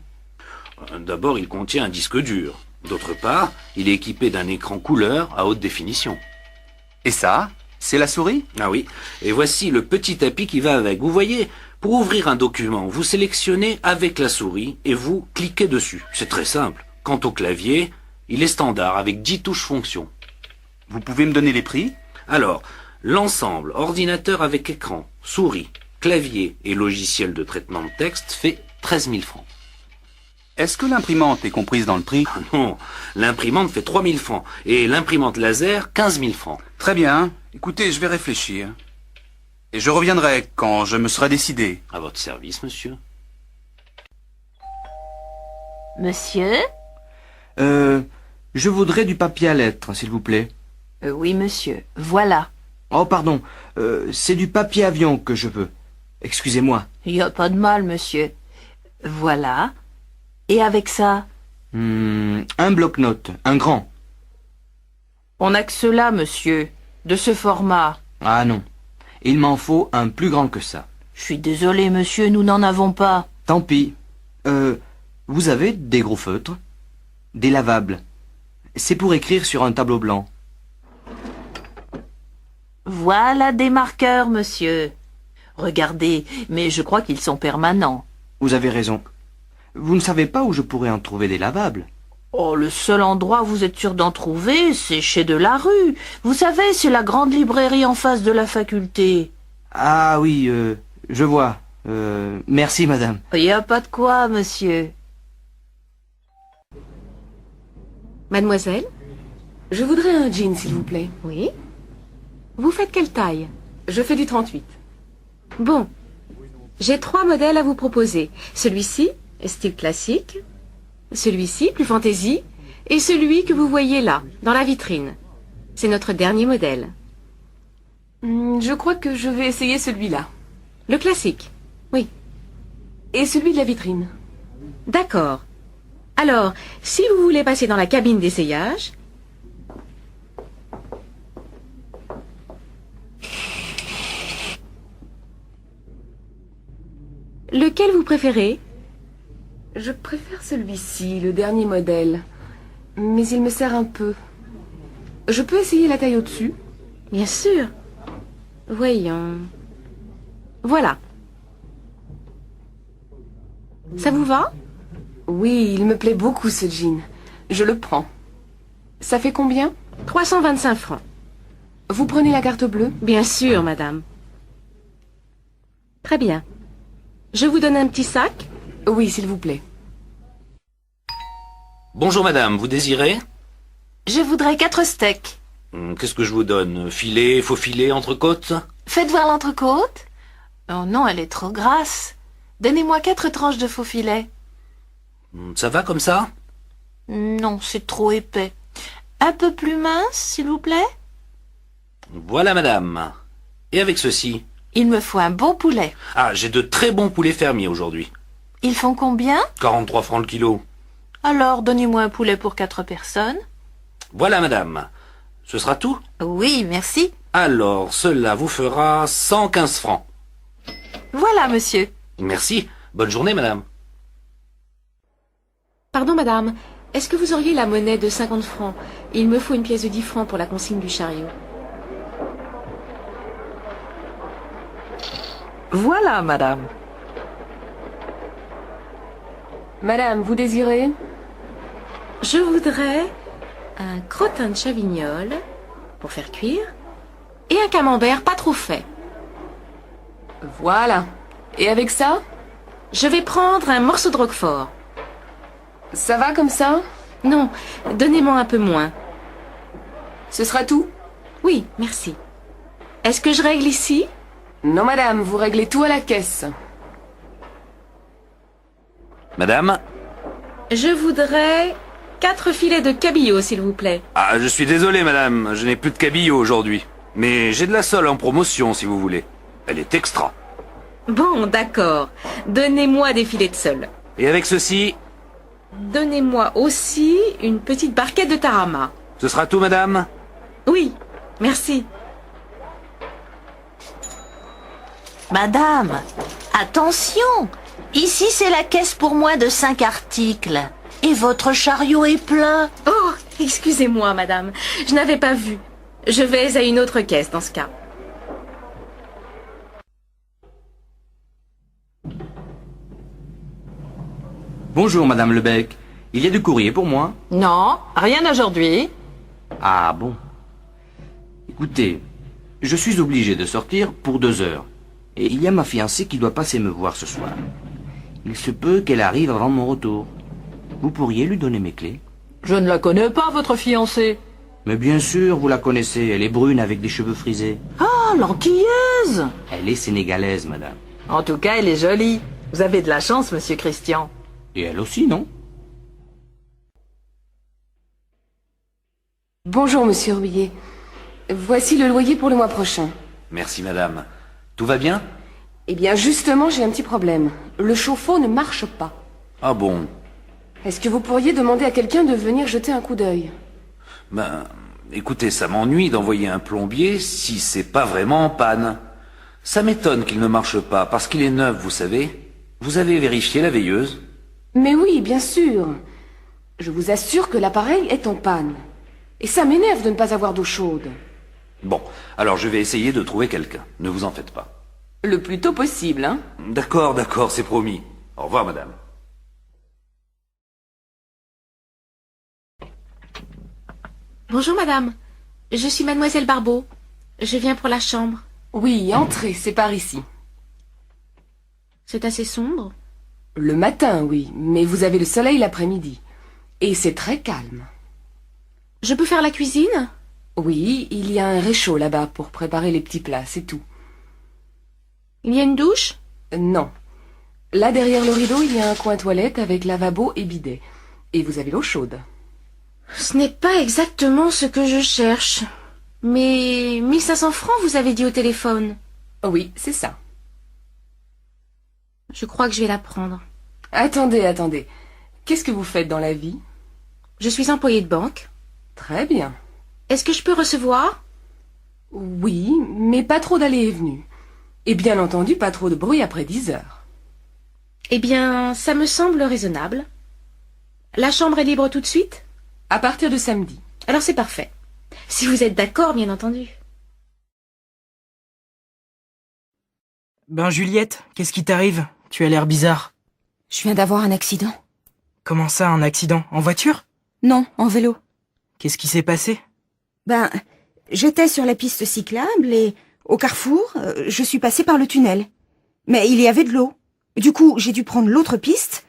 Speaker 13: D'abord, il contient un disque dur. D'autre part, il est équipé d'un écran couleur à haute définition.
Speaker 16: Et ça, c'est la souris?
Speaker 13: Ah oui, et voici le petit tapis qui va avec. Vous voyez, pour ouvrir un document, vous sélectionnez avec la souris et vous cliquez dessus. C'est très simple. Quant au clavier, il est standard avec 10 touches fonction.
Speaker 16: Vous pouvez me donner les prix?
Speaker 13: Alors, l'ensemble, ordinateur avec écran, souris, clavier et logiciel de traitement de texte fait 13 000 francs.
Speaker 16: Est-ce que l'imprimante est comprise dans le prix?
Speaker 13: Non, l'imprimante fait 3 000 francs et l'imprimante laser 15 000 francs.
Speaker 16: Très bien. Écoutez, je vais réfléchir. Et je reviendrai quand je me serai décidé.
Speaker 13: À votre service, monsieur.
Speaker 17: Monsieur?
Speaker 18: Je voudrais du papier à lettres, s'il vous plaît.
Speaker 17: Oui, monsieur. Voilà.
Speaker 18: Oh, pardon. C'est du papier avion que je veux. Excusez-moi.
Speaker 17: Il n'y a pas de mal, monsieur. Voilà. Et avec ça?
Speaker 18: Un bloc-notes, un grand.
Speaker 17: On n'a que cela, monsieur. De ce format.
Speaker 18: Ah non. Il m'en faut un plus grand que ça.
Speaker 17: Je suis désolé, monsieur, nous n'en avons pas.
Speaker 18: Tant pis. Vous avez des gros feutres? Des lavables. C'est pour écrire sur un tableau blanc.
Speaker 17: Voilà des marqueurs, monsieur. Regardez, mais je crois qu'ils sont permanents.
Speaker 18: Vous avez raison. Vous ne savez pas où je pourrais en trouver des lavables?
Speaker 17: Oh, le seul endroit où vous êtes sûr d'en trouver, c'est chez Delarue. Vous savez, c'est la grande librairie en face de la faculté.
Speaker 18: Ah oui, je vois. Merci, madame.
Speaker 17: Il n'y a pas de quoi, monsieur.
Speaker 11: Mademoiselle?
Speaker 12: Je voudrais un jean, s'il vous plaît.
Speaker 11: Oui? Vous faites quelle taille?
Speaker 12: Je fais du 38.
Speaker 11: Bon. J'ai 3 modèles à vous proposer. Celui-ci, style classique. Celui-ci, plus fantaisie. Et celui que vous voyez là, dans la vitrine. C'est notre dernier modèle.
Speaker 12: Je crois que je vais essayer celui-là.
Speaker 11: Le classique? Oui.
Speaker 12: Et celui de la vitrine?
Speaker 11: D'accord. Alors, si vous voulez passer dans la cabine d'essayage... Lequel vous préférez?
Speaker 12: Je préfère celui-ci, le dernier modèle. Mais il me sert un peu. Je peux essayer la taille au-dessus?
Speaker 11: Bien sûr. Voyons. Voilà.
Speaker 3: Ça vous va?
Speaker 12: Oui, il me plaît beaucoup ce jean. Je le prends. Ça fait combien?
Speaker 3: 325 francs.
Speaker 12: Vous prenez la carte bleue?
Speaker 3: Bien sûr, madame. Très bien. Je vous donne un petit sac?
Speaker 12: Oui, s'il vous plaît.
Speaker 13: Bonjour madame, vous désirez?
Speaker 17: Je voudrais 4 steaks.
Speaker 13: Qu'est-ce que je vous donne? Filet, faux filet, entrecôte?
Speaker 17: Faites voir l'entrecôte. Oh non, elle est trop grasse. Donnez-moi 4 tranches de faux filet.
Speaker 13: Ça va comme ça?
Speaker 17: Non, c'est trop épais. Un peu plus mince, s'il vous plaît?
Speaker 13: Voilà madame. Et avec ceci?
Speaker 17: Il me faut un bon poulet.
Speaker 13: Ah, j'ai de très bons poulets fermiers aujourd'hui.
Speaker 17: Ils font combien?
Speaker 13: 43 francs le kilo.
Speaker 17: Alors, donnez-moi un poulet pour 4 personnes.
Speaker 13: Voilà madame. Ce sera tout?
Speaker 17: Oui, merci.
Speaker 13: Alors, cela vous fera 115 francs.
Speaker 17: Voilà, monsieur.
Speaker 13: Merci. Bonne journée madame.
Speaker 12: Pardon, madame. Est-ce que vous auriez la monnaie de 50 francs? Il me faut une pièce de 10 francs pour la consigne du chariot.
Speaker 19: Voilà, madame.
Speaker 12: Madame, vous désirez?
Speaker 3: Je voudrais un crottin de chavignol pour faire cuire et un camembert pas trop fait.
Speaker 12: Voilà. Et avec ça?
Speaker 3: Je vais prendre un morceau de roquefort.
Speaker 12: Ça va comme ça?
Speaker 3: Non, donnez-moi un peu moins.
Speaker 12: Ce sera tout?
Speaker 3: Oui, merci. Est-ce que je règle ici?
Speaker 12: Non, madame, vous réglez tout à la caisse.
Speaker 13: Madame?
Speaker 3: Je voudrais 4 filets de cabillaud, s'il vous plaît.
Speaker 13: Ah, je suis désolé madame, je n'ai plus de cabillaud aujourd'hui. Mais j'ai de la sole en promotion si vous voulez. Elle est extra.
Speaker 3: Bon, d'accord. Donnez-moi des filets de sole.
Speaker 13: Et avec ceci?
Speaker 3: Donnez-moi aussi une petite barquette de tarama.
Speaker 13: Ce sera tout madame?
Speaker 3: Oui, merci.
Speaker 17: Madame, attention! Ici, c'est la caisse pour moins de 5 articles. Et votre chariot est plein.
Speaker 3: Oh, excusez-moi, madame. Je n'avais pas vu. Je vais à une autre caisse dans ce cas.
Speaker 15: Bonjour, Madame Lebec. Il y a du courrier pour moi?
Speaker 19: Non, rien aujourd'hui.
Speaker 15: Ah bon. Écoutez, je suis obligé de sortir pour 2 heures. Et il y a ma fiancée qui doit passer me voir ce soir. Il se peut qu'elle arrive avant mon retour. Vous pourriez lui donner mes clés?
Speaker 19: Je ne la connais pas, votre fiancée.
Speaker 15: Mais bien sûr, vous la connaissez. Elle est brune avec des cheveux frisés.
Speaker 19: Ah, l'anquillaise!
Speaker 15: Elle est sénégalaise, madame.
Speaker 19: En tout cas, elle est jolie. Vous avez de la chance, monsieur Christian.
Speaker 15: Et elle aussi, non?
Speaker 12: Bonjour, monsieur Rouillet. Voici le loyer pour le mois prochain.
Speaker 13: Merci madame. Tout va bien?
Speaker 12: Eh bien, justement, j'ai un petit problème. Le chauffe-eau ne marche pas.
Speaker 13: Ah bon?
Speaker 12: Est-ce que vous pourriez demander à quelqu'un de venir jeter un coup d'œil?
Speaker 13: Ben, écoutez, ça m'ennuie d'envoyer un plombier si c'est pas vraiment en panne. Ça m'étonne qu'il ne marche pas, parce qu'il est neuf, vous savez. Vous avez vérifié la veilleuse?
Speaker 12: Mais oui, bien sûr. Je vous assure que l'appareil est en panne. Et ça m'énerve de ne pas avoir d'eau chaude.
Speaker 13: Bon, alors je vais essayer de trouver quelqu'un. Ne vous en faites pas.
Speaker 12: Le plus tôt possible, hein?
Speaker 13: D'accord, c'est promis. Au revoir, madame.
Speaker 3: Bonjour, madame. Je suis mademoiselle Barbeau. Je viens pour la chambre.
Speaker 12: Oui, entrez, c'est par ici.
Speaker 3: C'est assez sombre.
Speaker 12: Le matin, oui, mais vous avez le soleil l'après-midi. Et c'est très calme.
Speaker 3: Je peux faire la cuisine?
Speaker 12: Oui, il y a un réchaud là-bas pour préparer les petits plats, c'est tout.
Speaker 3: Il y a une douche?
Speaker 12: Non. Là, derrière le rideau, il y a un coin toilette avec lavabo et bidet. Et vous avez l'eau chaude.
Speaker 3: Ce n'est pas exactement ce que je cherche. Mais 1500 francs, vous avez dit au téléphone.
Speaker 12: Oui, c'est ça.
Speaker 3: Je crois que je vais la prendre.
Speaker 12: Attendez. Qu'est-ce que vous faites dans la vie?
Speaker 3: Je suis employée de banque.
Speaker 12: Très bien.
Speaker 3: Est-ce que je peux recevoir?
Speaker 12: Oui, mais pas trop d'allées et venues. Et bien entendu, pas trop de bruit après 10 heures.
Speaker 3: Eh bien, ça me semble raisonnable. La chambre est libre tout de suite?
Speaker 12: À partir de samedi.
Speaker 3: Alors c'est parfait. Si vous êtes d'accord, bien entendu.
Speaker 20: Ben Juliette, qu'est-ce qui t'arrive? Tu as l'air bizarre. Je viens d'avoir un accident.
Speaker 21: Comment ça, un accident? En voiture?
Speaker 20: Non, en vélo.
Speaker 21: Qu'est-ce qui s'est passé?
Speaker 20: Ben, j'étais sur la piste cyclable et, au carrefour, je suis passée par le tunnel. Mais il y avait de l'eau. Du coup, j'ai dû prendre l'autre piste,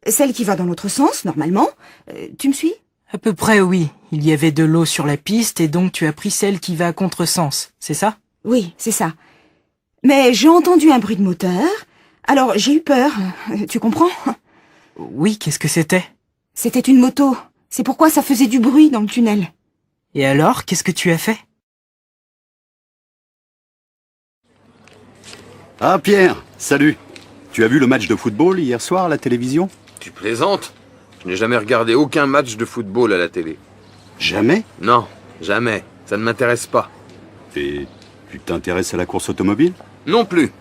Speaker 20: celle qui va dans l'autre sens, normalement. Tu me suis?
Speaker 21: À peu près, oui. Il y avait de l'eau sur la piste et donc tu as pris celle qui va à contresens, c'est ça?
Speaker 20: Oui, c'est ça. Mais j'ai entendu un bruit de moteur, alors j'ai eu peur. Tu comprends?
Speaker 21: Oui, qu'est-ce que c'était?
Speaker 20: C'était une moto. C'est pourquoi ça faisait du bruit dans le tunnel.
Speaker 21: Et alors, qu'est-ce que tu as fait?
Speaker 22: Ah Pierre, salut. Tu as vu le match de football hier soir à la télévision?
Speaker 23: Tu plaisantes? Je n'ai jamais regardé aucun match de football à la télé.
Speaker 22: Jamais?
Speaker 23: Non, jamais. Ça ne m'intéresse pas.
Speaker 22: Et tu t'intéresses à la course automobile?
Speaker 23: Non plus.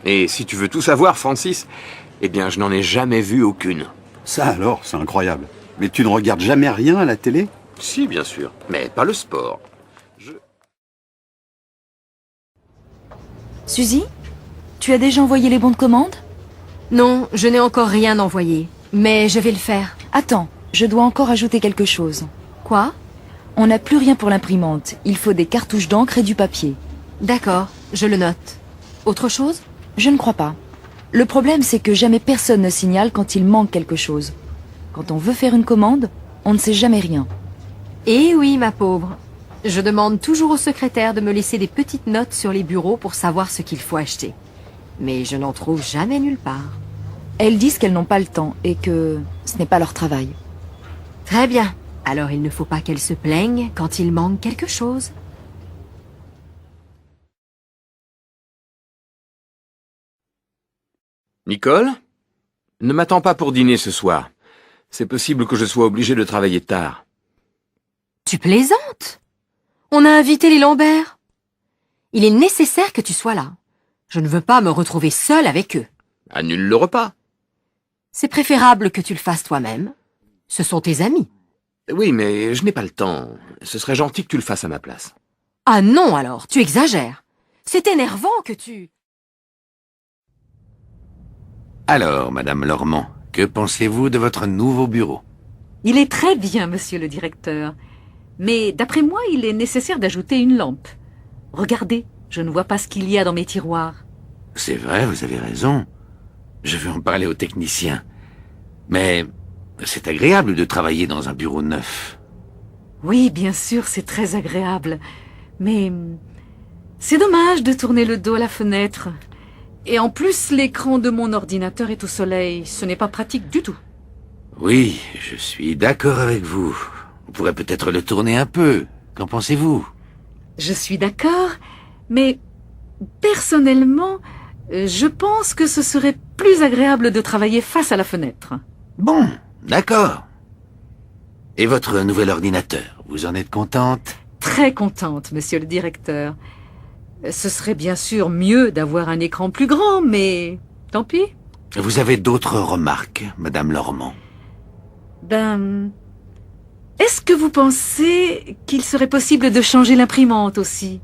Speaker 23: Et si tu veux tout savoir, Francis, eh bien, je n'en ai jamais vu aucune.
Speaker 22: Ça alors, c'est incroyable. Mais tu ne regardes jamais rien à la télé?
Speaker 23: Si, bien sûr, mais pas le sport.
Speaker 24: Suzy, tu as déjà envoyé les bons de commande?
Speaker 25: Non, je n'ai encore rien envoyé, mais je vais le faire.
Speaker 24: Attends, je dois encore ajouter quelque chose.
Speaker 25: Quoi?
Speaker 24: On n'a plus rien pour l'imprimante. Il faut des cartouches d'encre et du papier.
Speaker 25: D'accord, je le note. Autre chose?
Speaker 24: Je ne crois pas. Le problème, c'est que jamais personne ne signale quand il manque quelque chose. Quand on veut faire une commande, on ne sait jamais rien.
Speaker 25: Eh oui, ma pauvre. Je demande toujours au secrétaire de me laisser des petites notes sur les bureaux pour savoir ce qu'il faut acheter. Mais je n'en trouve jamais nulle part.
Speaker 24: Elles disent qu'elles n'ont pas le temps et que ce n'est pas leur travail.
Speaker 25: Très bien. Alors il ne faut pas qu'elles se plaignent quand il manque quelque chose.
Speaker 23: Nicole? Ne m'attends pas pour dîner ce soir. C'est possible que je sois obligé de travailler tard.
Speaker 25: Tu plaisantes? On a invité les Lambert. Il est nécessaire que tu sois là. Je ne veux pas me retrouver seule avec eux.
Speaker 23: Annule le repas.
Speaker 25: C'est préférable que tu le fasses toi-même. Ce sont tes amis.
Speaker 23: Oui, mais je n'ai pas le temps. Ce serait gentil que tu le fasses à ma place.
Speaker 25: Ah non alors, tu exagères. C'est énervant que tu...
Speaker 13: Alors, Madame Lormand, que pensez-vous de votre nouveau bureau?
Speaker 26: Il est très bien, monsieur le directeur. Mais d'après moi, il est nécessaire d'ajouter une lampe. Regardez, je ne vois pas ce qu'il y a dans mes tiroirs.
Speaker 13: C'est vrai, vous avez raison. Je vais en parler au technicien. Mais c'est agréable de travailler dans un bureau neuf.
Speaker 26: Oui, bien sûr, c'est très agréable. Mais c'est dommage de tourner le dos à la fenêtre. Et en plus, l'écran de mon ordinateur est au soleil. Ce n'est pas pratique du tout.
Speaker 13: Oui, je suis d'accord avec vous. On pourrait peut-être le tourner un peu. Qu'en pensez-vous?
Speaker 26: Je suis d'accord, mais personnellement, je pense que ce serait plus agréable de travailler face à la fenêtre.
Speaker 13: Bon, d'accord. Et votre nouvel ordinateur, vous en êtes contente?
Speaker 26: Très contente, monsieur le directeur. Ce serait bien sûr mieux d'avoir un écran plus grand, mais tant pis.
Speaker 13: Vous avez d'autres remarques, Madame Lormand?
Speaker 26: Est-ce que vous pensez qu'il serait possible de changer l'imprimante aussi?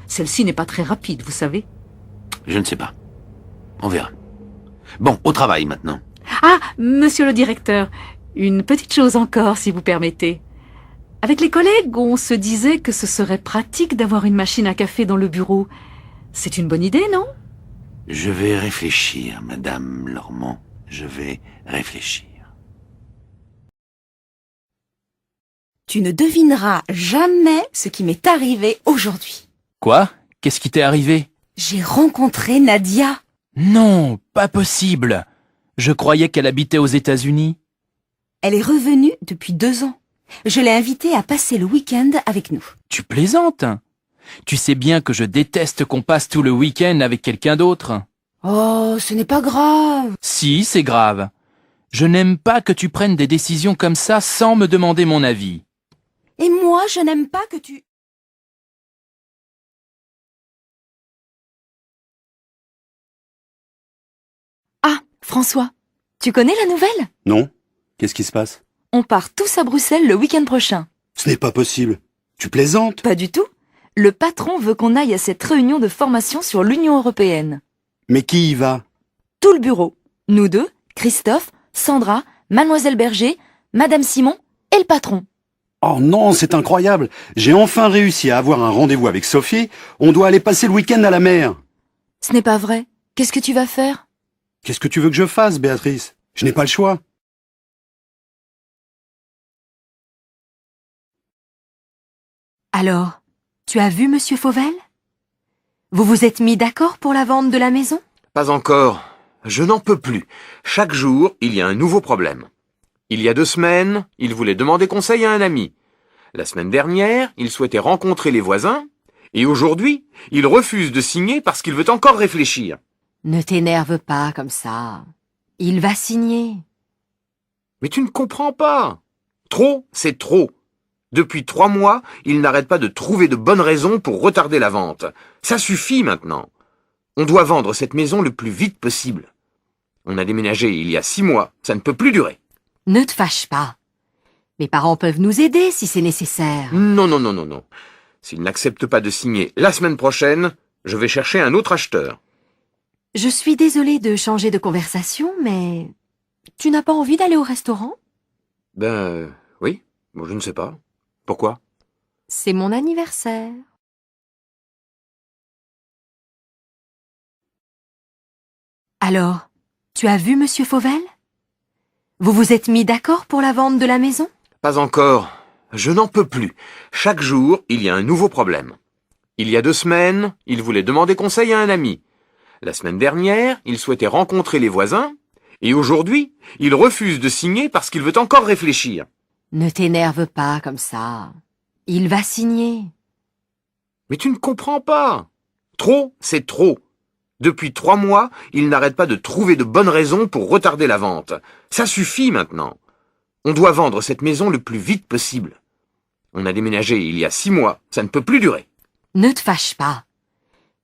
Speaker 26: Celle-ci n'est pas très rapide, vous savez.
Speaker 13: Je ne sais pas. On verra. Bon, au travail maintenant.
Speaker 26: Ah, monsieur le directeur, une petite chose encore, si vous permettez. Avec les collègues, on se disait que ce serait pratique d'avoir une machine à café dans le bureau. C'est une bonne idée, non?
Speaker 13: Je vais réfléchir, Madame Lormand. Je vais réfléchir.
Speaker 20: Tu ne devineras jamais ce qui m'est arrivé aujourd'hui.
Speaker 5: Quoi? Qu'est-ce qui t'est arrivé?
Speaker 20: J'ai rencontré Nadia.
Speaker 5: Non, pas possible. Je croyais qu'elle habitait aux États-Unis.
Speaker 20: Elle est revenue depuis 2 ans. Je l'ai invitée à passer le week-end avec nous.
Speaker 5: Tu plaisantes? Tu sais bien que je déteste qu'on passe tout le week-end avec quelqu'un d'autre.
Speaker 20: Oh, ce n'est pas grave.
Speaker 5: Si, c'est grave. Je n'aime pas que tu prennes des décisions comme ça sans me demander mon avis.
Speaker 20: Et moi, je n'aime pas que tu...
Speaker 24: Ah, François, tu connais la nouvelle?
Speaker 22: Non. Qu'est-ce qui se passe?
Speaker 24: On part tous à Bruxelles le week-end prochain.
Speaker 22: Ce n'est pas possible. Tu plaisantes?
Speaker 24: Pas du tout. Le patron veut qu'on aille à cette réunion de formation sur l'Union européenne.
Speaker 22: Mais qui y va?
Speaker 24: Tout le bureau. Nous deux, Christophe, Sandra, Mademoiselle Berger, Madame Simon et le patron.
Speaker 22: Oh non, c'est incroyable. J'ai enfin réussi à avoir un rendez-vous avec Sophie. On doit aller passer le week-end à la mer.
Speaker 24: Ce n'est pas vrai. Qu'est-ce que tu vas faire?
Speaker 22: Qu'est-ce que tu veux que je fasse, Béatrice? Je n'ai pas le choix.
Speaker 25: Alors, tu as vu Monsieur Fauvel? Vous vous êtes mis d'accord pour la vente de la maison?
Speaker 23: Pas encore. Je n'en peux plus. Chaque jour, il y a un nouveau problème. Il y a 2 semaines, il voulait demander conseil à un ami. La semaine dernière, il souhaitait rencontrer les voisins. Et aujourd'hui, il refuse de signer parce qu'il veut encore réfléchir.
Speaker 25: Ne t'énerve pas comme ça. Il va signer.
Speaker 23: Mais tu ne comprends pas. Trop, c'est trop. Depuis 3 mois, il n'arrête pas de trouver de bonnes raisons pour retarder la vente. Ça suffit maintenant. On doit vendre cette maison le plus vite possible. On a déménagé il y a 6 mois. Ça ne peut plus durer.
Speaker 25: Ne te fâche pas. Mes parents peuvent nous aider si c'est nécessaire.
Speaker 23: Non, non, non, non, non. S'il n'accepte pas de signer la semaine prochaine, je vais chercher un autre acheteur.
Speaker 25: Je suis désolée de changer de conversation, mais tu n'as pas envie d'aller au restaurant?
Speaker 23: Oui. Bon, je ne sais pas. Pourquoi?
Speaker 25: C'est mon anniversaire. Alors, tu as vu Monsieur Fauvel? Vous vous êtes mis d'accord pour la vente de la maison?
Speaker 23: Pas encore. Je n'en peux plus. Chaque jour, il y a un nouveau problème. Il y a 2 semaines, il voulait demander conseil à un ami. La semaine dernière, il souhaitait rencontrer les voisins. Et aujourd'hui, il refuse de signer parce qu'il veut encore réfléchir.
Speaker 25: Ne t'énerve pas comme ça. Il va signer.
Speaker 23: Mais tu ne comprends pas. Trop, c'est trop. Depuis 3 mois, il n'arrête pas de trouver de bonnes raisons pour retarder la vente. Ça suffit maintenant. On doit vendre cette maison le plus vite possible. On a déménagé il y a 6 mois. Ça ne peut plus durer.
Speaker 25: Ne te fâche pas.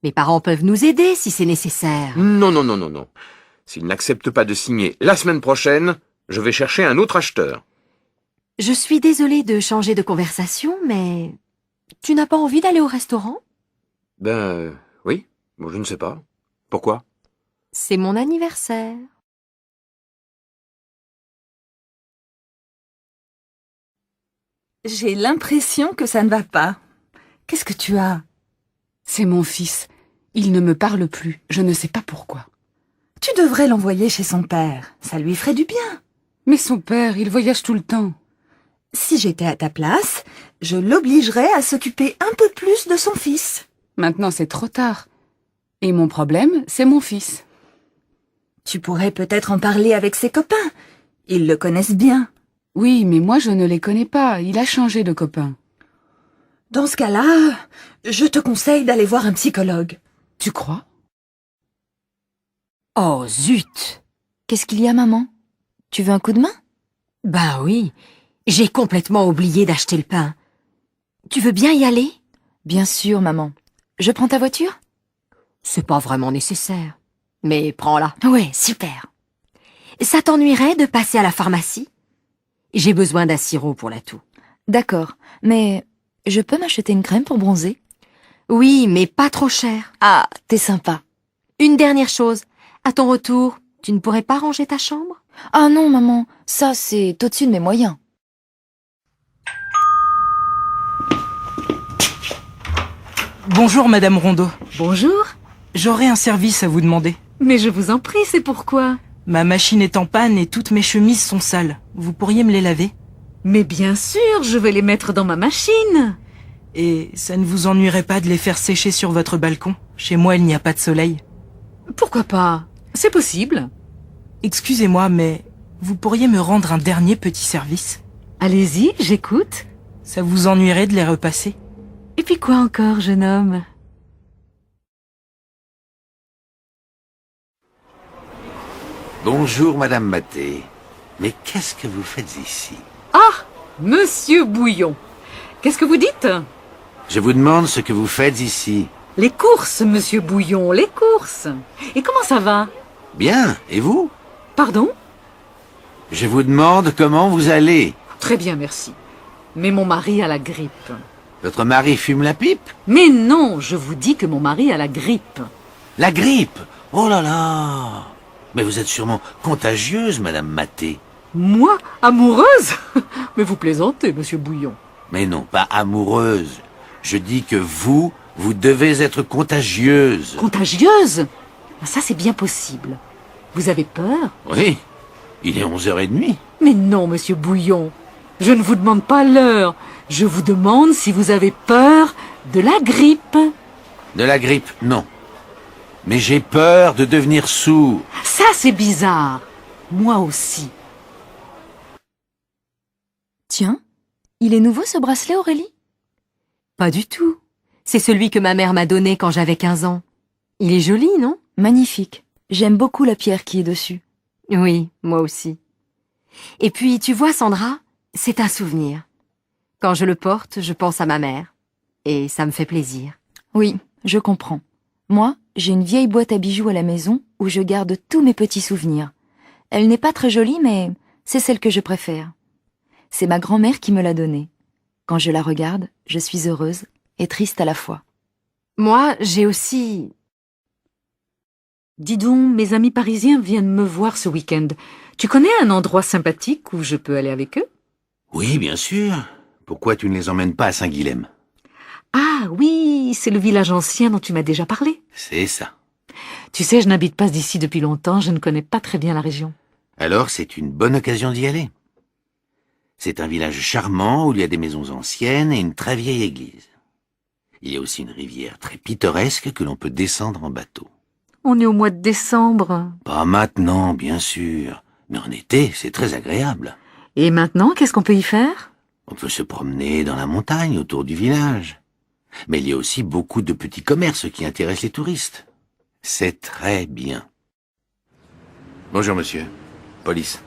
Speaker 25: Mes parents peuvent nous aider si c'est nécessaire.
Speaker 23: Non, non, non, non, non. S'il n'accepte pas de signer la semaine prochaine, je vais chercher un autre acheteur.
Speaker 25: Je suis désolée de changer de conversation, mais tu n'as pas envie d'aller au restaurant?
Speaker 23: Oui. Bon, je ne sais pas. Pourquoi?
Speaker 25: C'est mon anniversaire.
Speaker 1: J'ai l'impression que ça ne va pas. Qu'est-ce que tu as?
Speaker 2: C'est mon fils. Il ne me parle plus. Je ne sais pas pourquoi.
Speaker 1: Tu devrais l'envoyer chez son père. Ça lui ferait du bien.
Speaker 2: Mais son père, il voyage tout le temps.
Speaker 1: Si j'étais à ta place, je l'obligerais à s'occuper un peu plus de son fils.
Speaker 2: Maintenant, c'est trop tard. Et mon problème, c'est mon fils.
Speaker 1: Tu pourrais peut-être en parler avec ses copains. Ils le connaissent bien.
Speaker 2: Oui, mais moi, je ne les connais pas. Il a changé de copain.
Speaker 1: Dans ce cas-là, je te conseille d'aller voir un psychologue.
Speaker 2: Tu crois?
Speaker 25: Oh, zut!
Speaker 24: Qu'est-ce qu'il y a, maman? Tu veux un coup de main?
Speaker 25: Ben oui, j'ai complètement oublié d'acheter le pain. Tu veux bien y aller?
Speaker 24: Bien sûr, maman. Je prends ta voiture?
Speaker 25: C'est pas vraiment nécessaire. Mais prends-la.
Speaker 24: Ouais, super.
Speaker 25: Ça t'ennuierait de passer à la pharmacie? J'ai besoin d'un sirop pour la toux.
Speaker 24: D'accord, mais je peux m'acheter une crème pour bronzer?
Speaker 25: Oui, mais pas trop cher.
Speaker 24: Ah, t'es sympa.
Speaker 25: Une dernière chose. À ton retour, tu ne pourrais pas ranger ta chambre?
Speaker 24: Ah non, maman, ça c'est au-dessus de mes moyens.
Speaker 21: Bonjour, Madame Rondeau.
Speaker 26: Bonjour.
Speaker 21: J'aurais un service à vous demander.
Speaker 26: Mais je vous en prie, c'est pourquoi?
Speaker 21: Ma machine est en panne et toutes mes chemises sont sales. Vous pourriez me les laver?
Speaker 26: Mais bien sûr, je vais les mettre dans ma machine.
Speaker 21: Et ça ne vous ennuierait pas de les faire sécher sur votre balcon? Chez moi, il n'y a pas de soleil.
Speaker 26: Pourquoi pas? C'est possible.
Speaker 21: Excusez-moi, mais vous pourriez me rendre un dernier petit service?
Speaker 26: Allez-y, j'écoute.
Speaker 21: Ça vous ennuierait de les repasser?
Speaker 26: Et puis quoi encore, jeune homme?
Speaker 13: Bonjour, Madame Maté. Mais qu'est-ce que vous faites ici?
Speaker 26: Ah, Monsieur Bouillon. Qu'est-ce que vous dites?
Speaker 13: Je vous demande ce que vous faites ici.
Speaker 26: Les courses, Monsieur Bouillon, les courses. Et comment ça va?
Speaker 13: Bien, et vous?
Speaker 26: Pardon?
Speaker 13: Je vous demande comment vous allez.
Speaker 26: Très bien, merci. Mais mon mari a la grippe.
Speaker 13: Votre mari fume la pipe?
Speaker 26: Mais non, je vous dis que mon mari a la grippe.
Speaker 13: La grippe? Oh là là! Mais vous êtes sûrement contagieuse, Madame Maté.
Speaker 26: Moi, amoureuse? Mais vous plaisantez, monsieur Bouillon.
Speaker 13: Mais non, pas amoureuse. Je dis que vous devez être contagieuse.
Speaker 26: Contagieuse? Ça, c'est bien possible. Vous avez peur?
Speaker 13: Oui, il est 11h30.
Speaker 26: Mais non, monsieur Bouillon. Je ne vous demande pas l'heure. Je vous demande si vous avez peur de la grippe.
Speaker 13: De la grippe, non. Mais j'ai peur de devenir sourd.
Speaker 26: Ça, c'est bizarre. Moi aussi.
Speaker 24: Tiens, il est nouveau ce bracelet, Aurélie?
Speaker 25: Pas du tout. C'est celui que ma mère m'a donné quand j'avais 15 ans. Il est joli, non?
Speaker 24: Magnifique. J'aime beaucoup la pierre qui est dessus.
Speaker 25: Oui, moi aussi. Et puis, tu vois, Sandra, c'est un souvenir. Quand je le porte, je pense à ma mère. Et ça me fait plaisir.
Speaker 24: Oui, je comprends. Moi, j'ai une vieille boîte à bijoux à la maison où je garde tous mes petits souvenirs. Elle n'est pas très jolie, mais c'est celle que je préfère. C'est ma grand-mère qui me l'a donnée. Quand je la regarde, je suis heureuse et triste à la fois.
Speaker 25: Moi, j'ai aussi...
Speaker 26: Dis donc, mes amis parisiens viennent me voir ce week-end. Tu connais un endroit sympathique où je peux aller avec eux?
Speaker 13: Oui, bien sûr. Pourquoi tu ne les emmènes pas à Saint-Guilhem?
Speaker 26: Ah oui, c'est le village ancien dont tu m'as déjà parlé.
Speaker 13: C'est ça.
Speaker 26: Tu sais, je n'habite pas d'ici depuis longtemps, je ne connais pas très bien la région.
Speaker 13: Alors c'est une bonne occasion d'y aller. C'est un village charmant où il y a des maisons anciennes et une très vieille église. Il y a aussi une rivière très pittoresque que l'on peut descendre en bateau.
Speaker 26: On est au mois de décembre.
Speaker 13: Pas maintenant, bien sûr, mais en été, c'est très agréable.
Speaker 26: Et maintenant, qu'est-ce qu'on peut y faire?
Speaker 13: On peut se promener dans la montagne autour du village. Mais il y a aussi beaucoup de petits commerces qui intéressent les touristes. C'est très bien. Bonjour, monsieur. Police.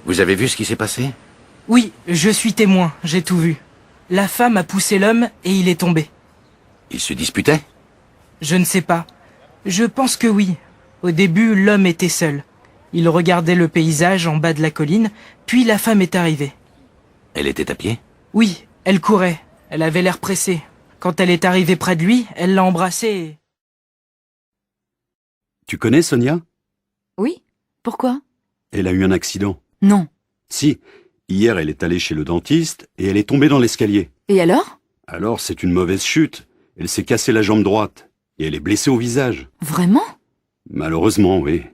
Speaker 13: Vous avez vu ce qui s'est passé?
Speaker 21: Oui, je suis témoin, j'ai tout vu. La femme a poussé l'homme et il est tombé.
Speaker 13: Ils se disputaient?
Speaker 21: Je ne sais pas. Je pense que oui. Au début, l'homme était seul. Il regardait le paysage en bas de la colline, puis la femme est arrivée.
Speaker 13: Elle était à pied?
Speaker 21: Oui, elle courait. Elle avait l'air pressée. Quand elle est arrivée près de lui, elle l'a embrassé et...
Speaker 22: Tu connais Sonia?
Speaker 24: Oui, pourquoi?
Speaker 22: Elle a eu un accident.
Speaker 24: Non.
Speaker 22: Si, hier elle est allée chez le dentiste et elle est tombée dans l'escalier.
Speaker 24: Et alors?
Speaker 22: Alors c'est une mauvaise chute. Elle s'est cassée la jambe droite et elle est blessée au visage.
Speaker 24: Vraiment?
Speaker 22: Malheureusement, oui.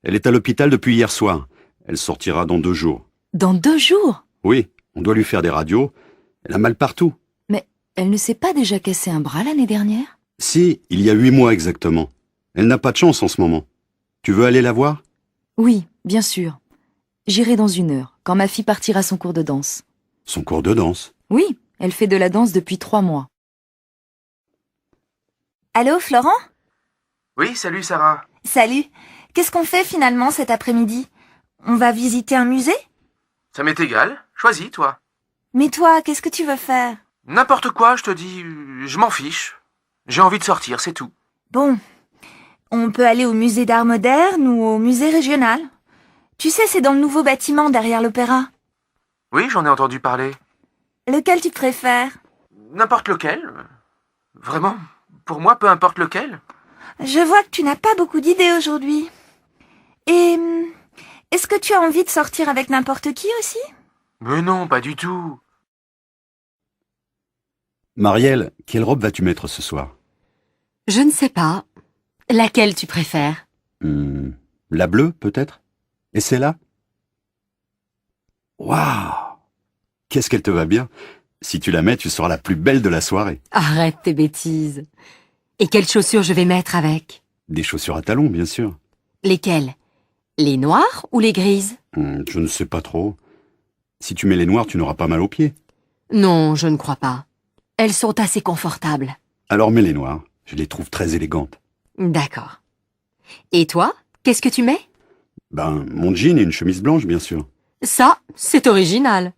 Speaker 22: Elle est à l'hôpital depuis hier soir. Elle sortira dans 2 jours.
Speaker 24: Dans 2 jours?
Speaker 22: Oui, on doit lui faire des radios. Elle a mal partout.
Speaker 24: Mais elle ne s'est pas déjà cassé un bras l'année dernière?
Speaker 22: Si, il y a 8 mois exactement. Elle n'a pas de chance en ce moment. Tu veux aller la voir?
Speaker 24: Oui, bien sûr. J'irai dans 1 heure, quand ma fille partira à son cours de danse.
Speaker 22: Son cours de danse?
Speaker 24: Oui, elle fait de la danse depuis 3 mois.
Speaker 1: Allô, Florent?
Speaker 4: Oui, salut Sarah.
Speaker 1: Salut. Qu'est-ce qu'on fait finalement cet après-midi? On va visiter un musée?
Speaker 4: Ça m'est égal. Choisis, toi.
Speaker 1: Mais toi, qu'est-ce que tu veux faire?
Speaker 4: N'importe quoi, je te dis, je m'en fiche. J'ai envie de sortir, c'est tout.
Speaker 1: Bon, on peut aller au musée d'art moderne ou au musée régional. Tu sais, c'est dans le nouveau bâtiment derrière l'opéra.
Speaker 4: Oui, j'en ai entendu parler.
Speaker 1: Lequel tu préfères?
Speaker 4: N'importe lequel. Vraiment, pour moi, peu importe lequel.
Speaker 1: Je vois que tu n'as pas beaucoup d'idées aujourd'hui. Et est-ce que tu as envie de sortir avec n'importe qui aussi?
Speaker 4: Mais non, pas du tout.
Speaker 22: Marielle, quelle robe vas-tu mettre ce soir?
Speaker 25: Je ne sais pas. Laquelle tu préfères?
Speaker 22: La bleue, peut-être? Et celle-là? Waouh! Qu'est-ce qu'elle te va bien! Si tu la mets, tu seras la plus belle de la soirée.
Speaker 25: Arrête tes bêtises. Et quelles chaussures je vais mettre avec?
Speaker 22: Des chaussures à talons, bien sûr.
Speaker 25: Lesquelles? Les noires ou les grises?
Speaker 22: Je ne sais pas trop. Si tu mets les noires, tu n'auras pas mal aux pieds.
Speaker 25: Non, je ne crois pas. Elles sont assez confortables.
Speaker 22: Alors mets les noires. Je les trouve très élégantes.
Speaker 25: D'accord. Et toi, qu'est-ce que tu mets?
Speaker 22: Mon jean et une chemise blanche, bien sûr.
Speaker 25: Ça, c'est original.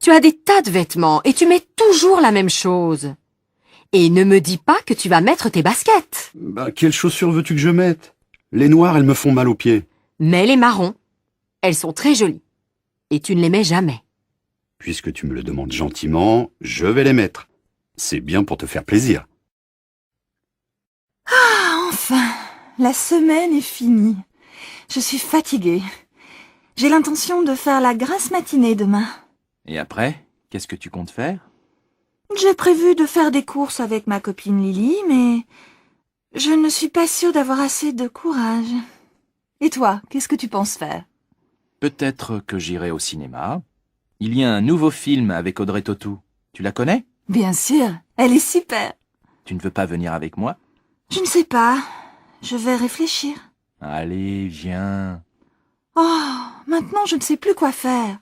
Speaker 25: Tu as des tas de vêtements et tu mets toujours la même chose. Et ne me dis pas que tu vas mettre tes baskets.
Speaker 22: Quelles chaussures veux-tu que je mette? Les noires, elles me font mal aux pieds.
Speaker 25: Mets les marrons. Elles sont très jolies. Et tu ne les mets jamais.
Speaker 22: Puisque tu me le demandes gentiment, je vais les mettre. C'est bien pour te faire plaisir.
Speaker 1: Ah, enfin, la semaine est finie. Je suis fatiguée. J'ai l'intention de faire la grasse matinée demain.
Speaker 6: Et après, qu'est-ce que tu comptes faire?
Speaker 1: J'ai prévu de faire des courses avec ma copine Lily, mais je ne suis pas sûre d'avoir assez de courage. Et toi, qu'est-ce que tu penses faire?
Speaker 6: Peut-être que j'irai au cinéma. Il y a un nouveau film avec Audrey Tautou. Tu la connais?
Speaker 1: Bien sûr, elle est super.
Speaker 6: Tu ne veux pas venir avec moi?
Speaker 1: Je ne sais pas. Je vais réfléchir.
Speaker 6: Allez, viens.
Speaker 1: Oh, maintenant je ne sais plus quoi faire.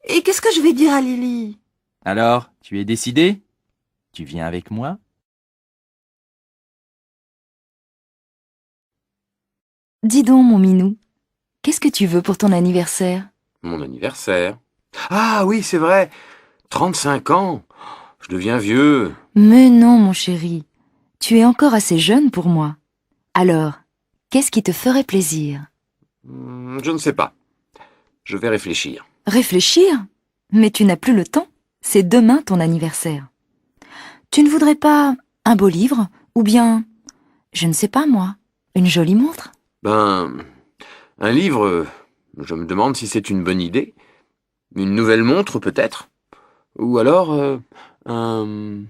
Speaker 1: Et qu'est-ce que je vais dire à Lily?
Speaker 6: Alors, tu es décidé? Tu viens avec moi?
Speaker 24: Dis donc, mon minou, qu'est-ce que tu veux pour ton anniversaire?
Speaker 23: Mon anniversaire. Ah oui, c'est vrai. 35 ans. Je deviens vieux.
Speaker 24: Mais non, mon chéri, tu es encore assez jeune pour moi. Alors, qu'est-ce qui te ferait plaisir?
Speaker 23: Je ne sais pas. Je vais réfléchir.
Speaker 24: Réfléchir? Mais tu n'as plus le temps. C'est demain ton anniversaire. Tu ne voudrais pas un beau livre? Ou bien, je ne sais pas moi, une jolie montre?
Speaker 23: Un livre, je me demande si c'est une bonne idée. Une nouvelle montre, peut-être. Ou alors, un...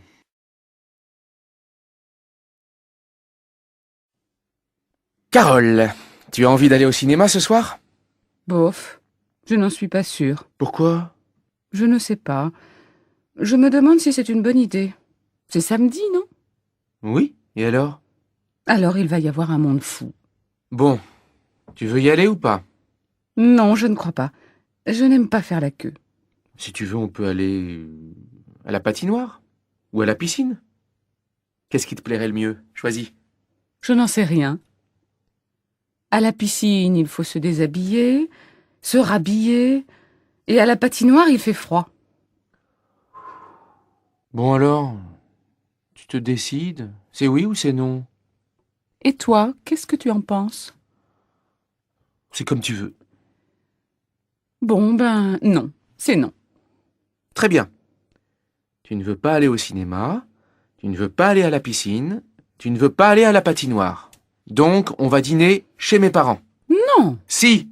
Speaker 7: Carole, tu as envie d'aller au cinéma ce soir?
Speaker 2: Bof, je n'en suis pas sûre.
Speaker 7: Pourquoi?
Speaker 2: Je ne sais pas. Je me demande si c'est une bonne idée. C'est samedi, non?
Speaker 7: Oui, et alors?
Speaker 2: Alors il va y avoir un monde fou.
Speaker 7: Bon, tu veux y aller ou pas?
Speaker 2: Non, je ne crois pas. Je n'aime pas faire la queue.
Speaker 7: Si tu veux, on peut aller à la patinoire ou à la piscine. Qu'est-ce qui te plairait le mieux? Choisis.
Speaker 2: Je n'en sais rien. À la piscine, il faut se déshabiller, se rhabiller, et à la patinoire, il fait froid.
Speaker 7: Bon alors, tu te décides? C'est oui ou c'est non?
Speaker 2: Et toi, qu'est-ce que tu en penses?
Speaker 7: C'est comme tu veux.
Speaker 2: Bon, non, c'est non.
Speaker 7: Très bien. Tu ne veux pas aller au cinéma, tu ne veux pas aller à la piscine, tu ne veux pas aller à la patinoire. Donc, on va dîner chez mes parents.
Speaker 2: Non.
Speaker 7: Si.